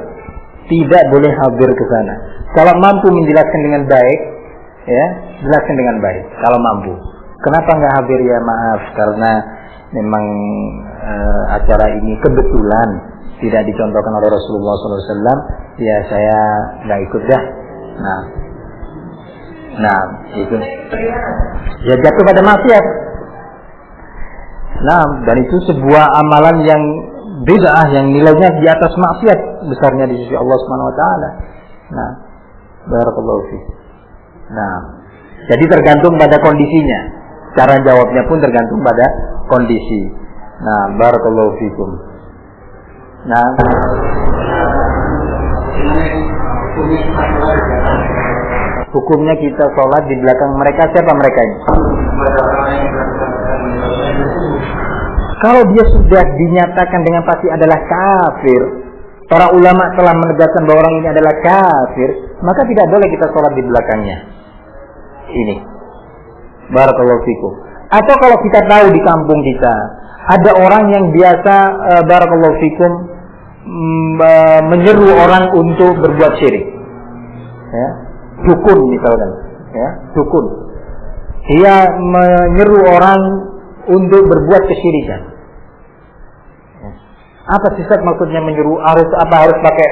Tidak boleh hadir ke sana. Kalau mampu menjelaskan dengan baik, ya, jelaskan dengan baik. Kalau mampu. Kenapa nggak hadir? Ya maaf, karena memang acara ini kebetulan tidak dicontohkan oleh Rasulullah SAW. Ya saya nggak ikut dah. Nah, itu. Ya jatuh pada maksiat. Nah, dan itu sebuah amalan yang bid'ah, yang nilainya di atas maksiat besarnya di sisi Allah Subhanahu wa taala. Nah, barakallahu fiik. Nah, jadi tergantung pada kondisinya. Cara jawabnya pun tergantung pada kondisi. Nah, barakallahu fiikum. Nah, hukumnya kita sholat di belakang mereka. Siapa mereka ini? Kalau dia sudah dinyatakan dengan pasti adalah kafir, para ulama telah menegaskan bahwa orang ini adalah kafir, maka tidak boleh kita sholat di belakangnya. Ini. Barakallahu fikum. Atau kalau kita tahu di kampung kita ada orang yang biasa barakallahu fikum menyeru orang untuk berbuat syirik. Ya, dukun misalkan, ya, dukun. Dia menyeru orang untuk berbuat kesyirikan. Apa sih maksudnya menyeru? Harus pakai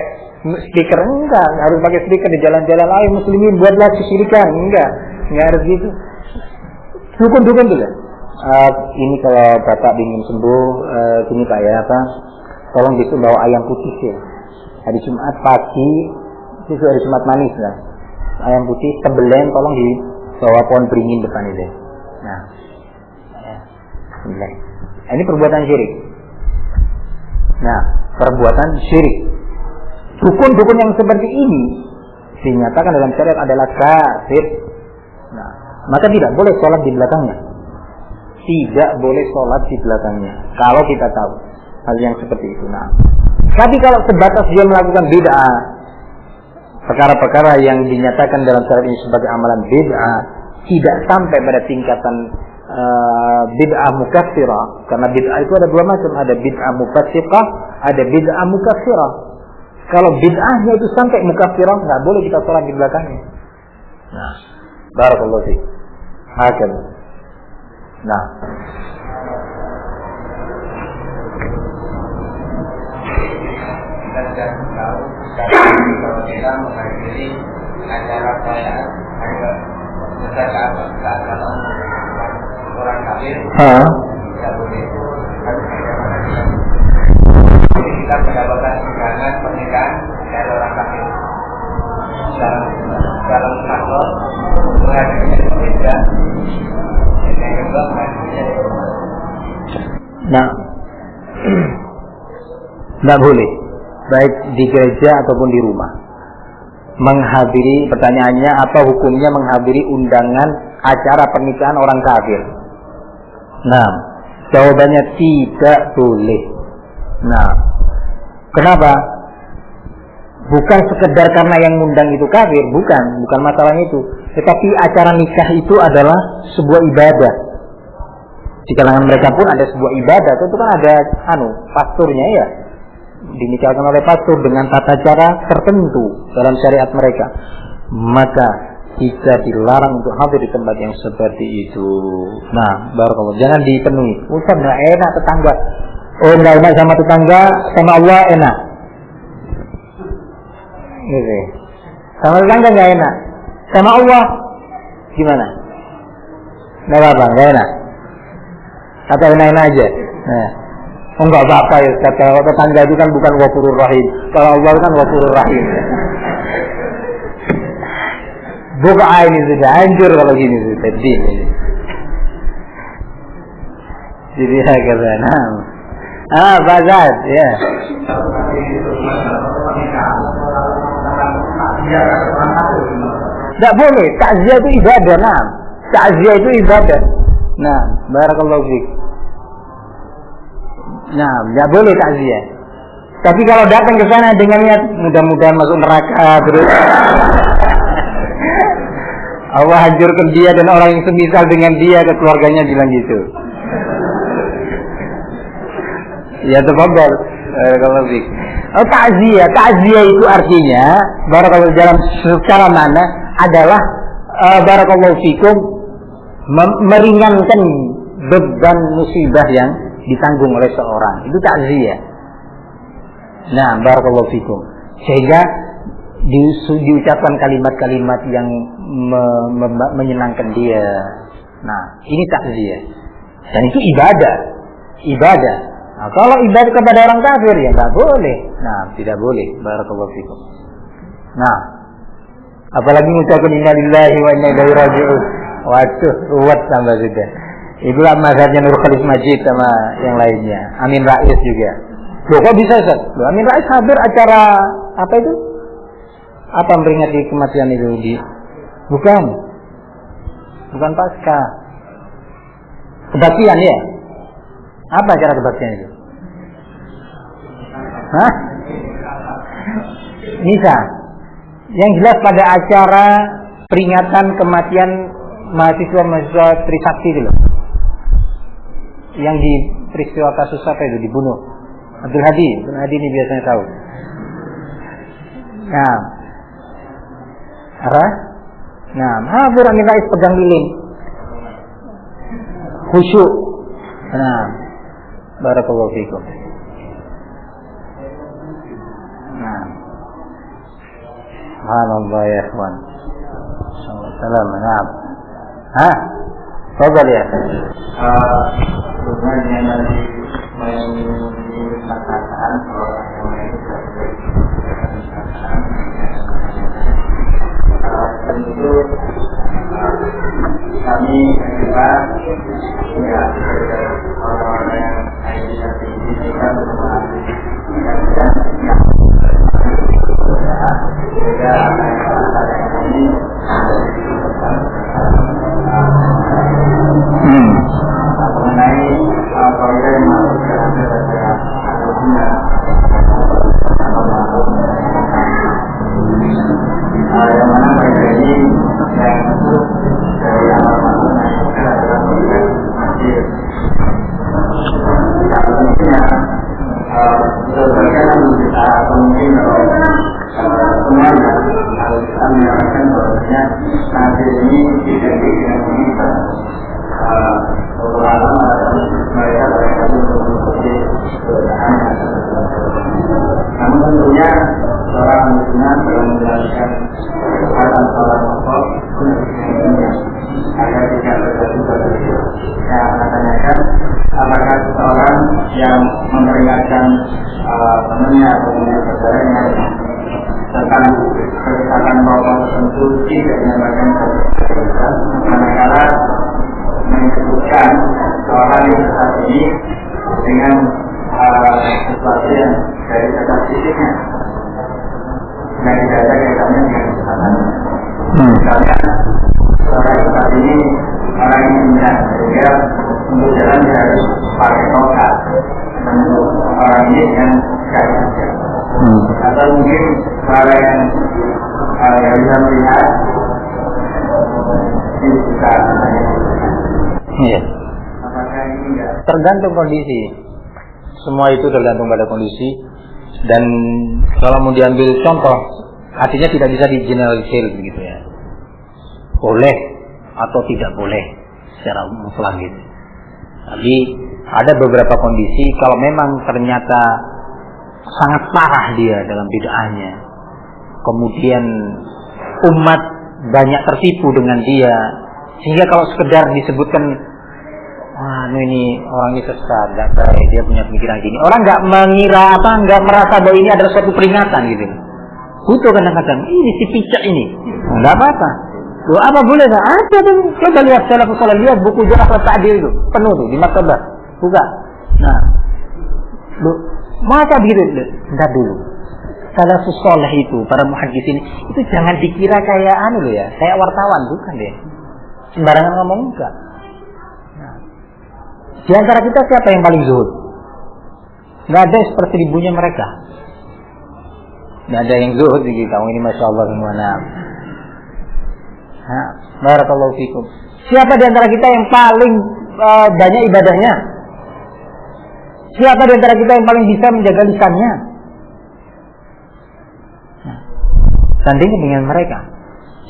speaker? Enggak harus pakai speaker di jalan-jalan. Ayo muslimin buatlah kesyirikan. Enggak harus gitu. Dukun juga. Ini kalau bapak ingin sembuh, ini pak ya apa? Tolong besok bawa ayam putih ya. Hari Jumat pagi, itu hari Jumat manis lah. Ayam putih tebelen, tolong dibawa pohon beringin depan itu. Nah, ini perbuatan syirik. Nah, perbuatan syirik. Dukun-dukun yang seperti ini dinyatakan dalam syariat adalah kafir. Nah, maka tidak boleh sholat di belakangnya. Tidak boleh sholat di belakangnya. Kalau kita tahu hal yang seperti itu. Nah, tapi kalau sebatas dia melakukan bid'ah, perkara-perkara yang dinyatakan dalam syariat ini sebagai amalan bid'ah, tidak sampai pada tingkatan bid'ah mukaffirah. Karena bid'ah itu ada dua macam, ada bid'ah mufassiqah, ada bid'ah mukaffirah. Kalau bid'ahnya itu sampai mukaffirah, nggak boleh kita sholat di belakangnya. Nah, barakallahu fiik. Hakan. Nah, kita sudah tahu kalau kita menghadiri acara perayaan besar kalau orang kafir tidak boleh jadi kita mendapatkan undangan pernikahan dari orang kafir dalam kantor menghadiri berbeda yang kedua menghadiri. Nah, tidak boleh baik di gereja ataupun di rumah menghadiri. Pertanyaannya apa hukumnya menghadiri undangan acara pernikahan orang kafir? Nah, jawabannya tidak boleh. Nah, kenapa? Bukan sekedar karena yang ngundang itu kafir, bukan masalahnya itu. Tetapi acara nikah itu adalah sebuah ibadah. Di kalangan mereka pun ada sebuah ibadah. Itu kan ada pastornya ya. Dinikahkan oleh pastor dengan tata cara tertentu dalam syariat mereka. Maka kita dilarang untuk hadir di tempat yang seperti itu. Nah, barakallah, jangan dipenuhi. Ustaz, nggak enak tetangga. Oh, nggak enak sama tetangga, sama Allah enak. Gitu. Sama tetangga nggak enak, sama Allah gimana? Nggak apa-apa, nggak enak. Kata enak-enak aja. Nah, enggak apa-apa ya. Kata tetangga itu kan bukan Ghafurur Rahim. Kalau Allah kan Ghafurur Rahim. Buka ini sudah hancur kalau gini sudah ini. Jadi agak bazar ya. Tidak boleh. Takziah itu ibadah. Nah, takziah itu ibadah. Nah, barakallahu fiik. Nah, tidak boleh takziah. Tapi kalau datang ke sana dengan niat mudah-mudahan masuk neraka terus Allah hancurkan dia dan orang yang semisal dengan dia ke keluarganya bilang gitu. Ya tafadhal. Barakallahu fiik. Takziah itu artinya barakallahu dalam secara mana adalah barakallahu fikum meringankan beban musibah yang ditanggung oleh seorang. Itu takziah. Nah, barakallahu fikum. Sehingga diucapkan kalimat-kalimat yang menyenangkan dia. Nah, ini takziah. Dan itu ibadah. Nah, kalau ibadah kepada orang kafir ya nggak boleh. Nah, tidak boleh. Barakallahu fikum. Nah, apalagi mengucapkan inna lillahi wa inna ilaihi raji'un. Waduh, ruwet tambah sudah. Itulah mazhabnya Nur Khalis Majid sama yang lainnya. Amin Rais juga. Loh, kok bisa Ustaz? Loh, Amin Rais hadir acara apa itu? Apa memperingati kematian itu di? Bukan Pasca. Kebaktian ya. Apa cara tebaknya itu? Hah? Nisa. Yang jelas pada acara peringatan kematian mahasiswa Trisakti itu loh. Yang di peristiwa kasus apa itu dibunuh. Abdul Hadi ini biasanya tahu. Nah. Apa? Nah, Abu Amin Rais pegang lilin. Khusyuk. Nah. Barakallahu fikum. Nah. Subhanallah ya ikhwan. Salam. Nah. Hah? Fadhal ya. Sebenarnya nanti mengatakan kalau agama itu tentu kami juga ya orang-orang yang bisa dididikan memahami yang juga ini mengenai apabila yang masuk ke dalam dunia yang mana mereka ini yang masuk dari amal-amal yang adalah mereka masjid. Tentunya sebagian kita mungkin semuanya harus kita menyatakan bahwasanya masjid ini identik dengan kita. Beberapa mereka berkata seperti namun tentunya seorang muslim dalam menjalankan kesempatan sholat pokok agar tidak terjadi pada dia. Saya akan tanyakan apakah seorang yang memperingatkan temannya atau saudaranya tentang kesempatan pokok tertentu tidak menyampaikan kepada manakala menyebutkan orang yang saat ini dengan sesuatu yang dari kata fisiknya dan tidak ada kaitannya dengan kesehatan. Misalnya orang yang saat ini orang yang indah sehingga untuk jalan dia harus pakai tongkat. Untuk orang ini yang kaya saja. Atau mungkin orang yang bisa melihat bisa iya. Tergantung kondisi. Semua itu tergantung pada kondisi. Dan kalau mau diambil contoh, artinya tidak bisa digeneralisir begitu ya. Boleh atau tidak boleh secara mutlak gitu. Tapi ada beberapa kondisi kalau memang ternyata sangat parah dia dalam bid'ahnya, kemudian umat banyak tertipu dengan dia, sehingga kalau sekedar disebutkan ini orang ini sesat, nggak baik, dia punya pemikiran gini, orang nggak mengira nggak merasa bahwa ini adalah suatu peringatan gitu. Butuh kadang-kadang ini si picak ini, nggak apa-apa. Loh, apa boleh nggak? Ada tuh, coba lihat salafus saleh, lihat buku Jarh wa Ta'dil itu penuh tuh di maktabah, buka. Nah, loh, masa begitu? Entar dulu. Salafus saleh itu, para muhaddisin itu jangan dikira kayak loh ya, kayak wartawan, bukan deh. Sembarangan ngomong enggak. Di antara kita siapa yang paling zuhud? Nggak ada seperti ibunya mereka. Nggak ada yang zuhud di kita. Ini masya Allah semua. Barakallahu fikum. Siapa di antara kita yang paling banyak ibadahnya? Siapa di antara kita yang paling bisa menjaga lisannya? Tandingnya dengan mereka.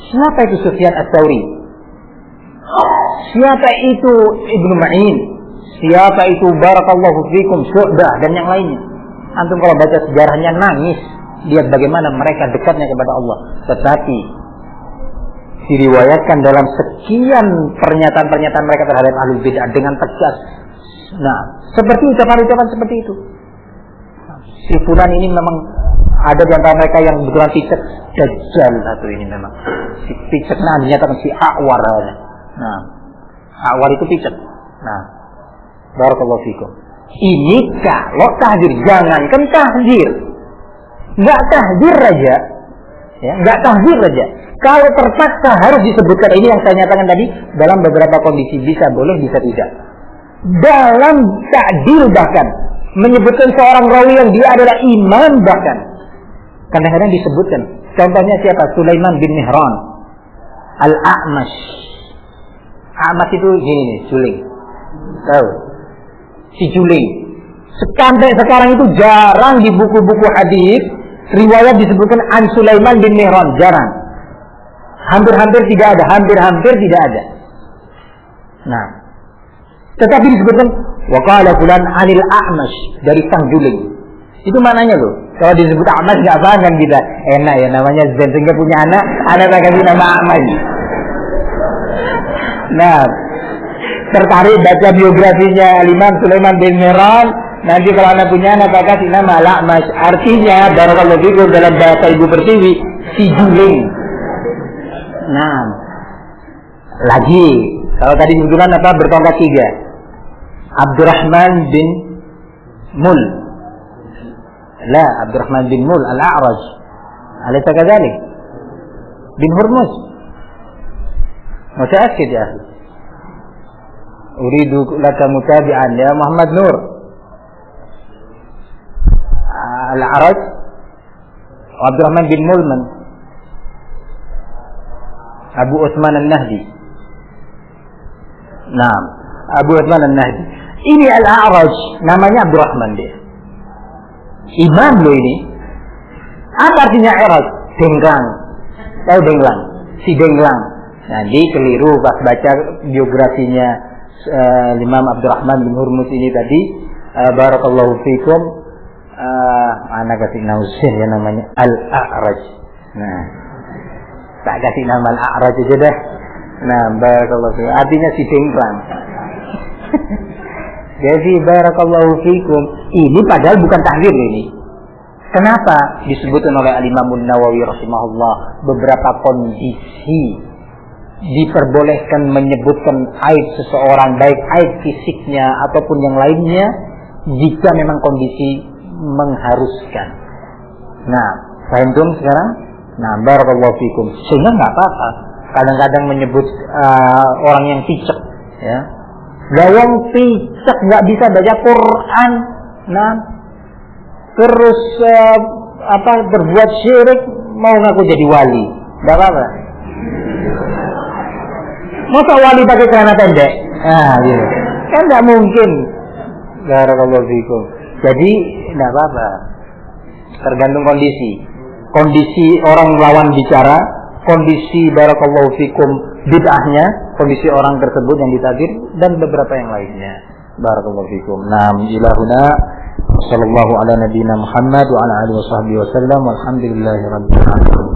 Siapa itu Sufyan Ats-Tsauri? Siapa itu Ibnu Ma'in? Siapa itu barakallahu fikum Syu'bah dan yang lainnya. Antum kalau baca sejarahnya nangis, lihat bagaimana mereka dekatnya kepada Allah. Tetapi diriwayatkan dalam sekian pernyataan-pernyataan mereka terhadap ahlul bid'ah dengan tegas. Nah, seperti ucapan-ucapan seperti itu. Si fulan ini memang ada di antara mereka yang betulan picek dajjal satu ini memang. Si picek dinyatakan si A'war. Nah, A'war itu picek. Nah, barakallahu fikum. Ini kalau tahdir, jangankan tahdir, nggak tahdir aja, ya, nggak tahdir aja. Kalau terpaksa harus disebutkan ini yang saya nyatakan tadi dalam beberapa kondisi bisa boleh, bisa tidak. dalam ta'dil bahkan menyebutkan seorang rawi yang dia adalah imam bahkan. Kadang-kadang disebutkan. Contohnya siapa? Sulaiman bin Mihran Al-A'mash. A'mash itu gini nih, juling. Tahu? Si juling. Sampai sekarang itu jarang di buku-buku hadis riwayat disebutkan an Sulaiman bin Mihran, jarang. Hampir-hampir tidak ada, hampir-hampir tidak ada. Nah, tetapi disebutkan waqala fulan anil A'mash, dari sang juling. Itu maknanya loh. Kalau disebut A'mash nggak paham kan kita. Enak ya namanya Zen, sehingga punya anak tak kasih nama A'mash. Nah, tertarik baca biografinya Imam Sulaiman bin Mihran. Nanti kalau anak punya anak tak kasih nama Al-A'mash. Artinya barakallahu fikum dalam bahasa Ibu Pertiwi, si juling. Nah, lagi kalau tadi disebutkan apa, bertongkat 3. Abdurrahman bin Mul. La, Abdurrahman bin Mul Al-A'raj. Alaysa kadzalik? Bin Hurmuz. Mutaakkid ya akhi. Uridu laka mutabi'an ya Muhammad Nur. Al-A'raj Abdurrahman bin Mulman Abu Utsman An-Nahdi. Naam, Abu Utsman An-Nahdi. Ini Al-A'raj, namanya Abdurrahman dia. Imam lo ini. Apa artinya I'raj? Dengklang. Tahu dengklang? Si dengklang. Nanti keliru pas baca biografinya Imam Abdurrahman bin Hurmuz ini tadi. Barakallahu fikum. Anak kasih nausir ya namanya Al-A'raj. Nah, tak kasih nama Al-A'raj aja dah. Nah, barakallahu fikum. Artinya si dengklang. Jadi barakallahu fikum. Ini padahal bukan tahdir ini. Kenapa disebutkan oleh Al-Imam An-Nawawi rahimahullah beberapa kondisi diperbolehkan menyebutkan aib seseorang, baik aib fisiknya ataupun yang lainnya, jika memang kondisi mengharuskan. Nah, paham dong sekarang? Nah, barakallahu fikum. Sehingga nggak apa-apa kadang-kadang menyebut orang yang picek, ya. Gawang picek nggak bisa baca Quran, nah, terus berbuat syirik, mau ngaku jadi wali, nggak apa-apa. Masa wali pakai celana pendek? Nah, gitu. Kan nggak mungkin. Barakallahu fikum. Jadi nggak apa-apa. Tergantung kondisi. Kondisi orang lawan bicara, kondisi barakallahu fikum bid'ahnya, kondisi orang tersebut yang ditakdir, dan beberapa yang lainnya. Barakallahu fikum. Naam ilahuna sallallahu ala nabiyina Muhammad wa ala alihi wa sahbihi wa sallam walhamdulillahi rabbil alamin.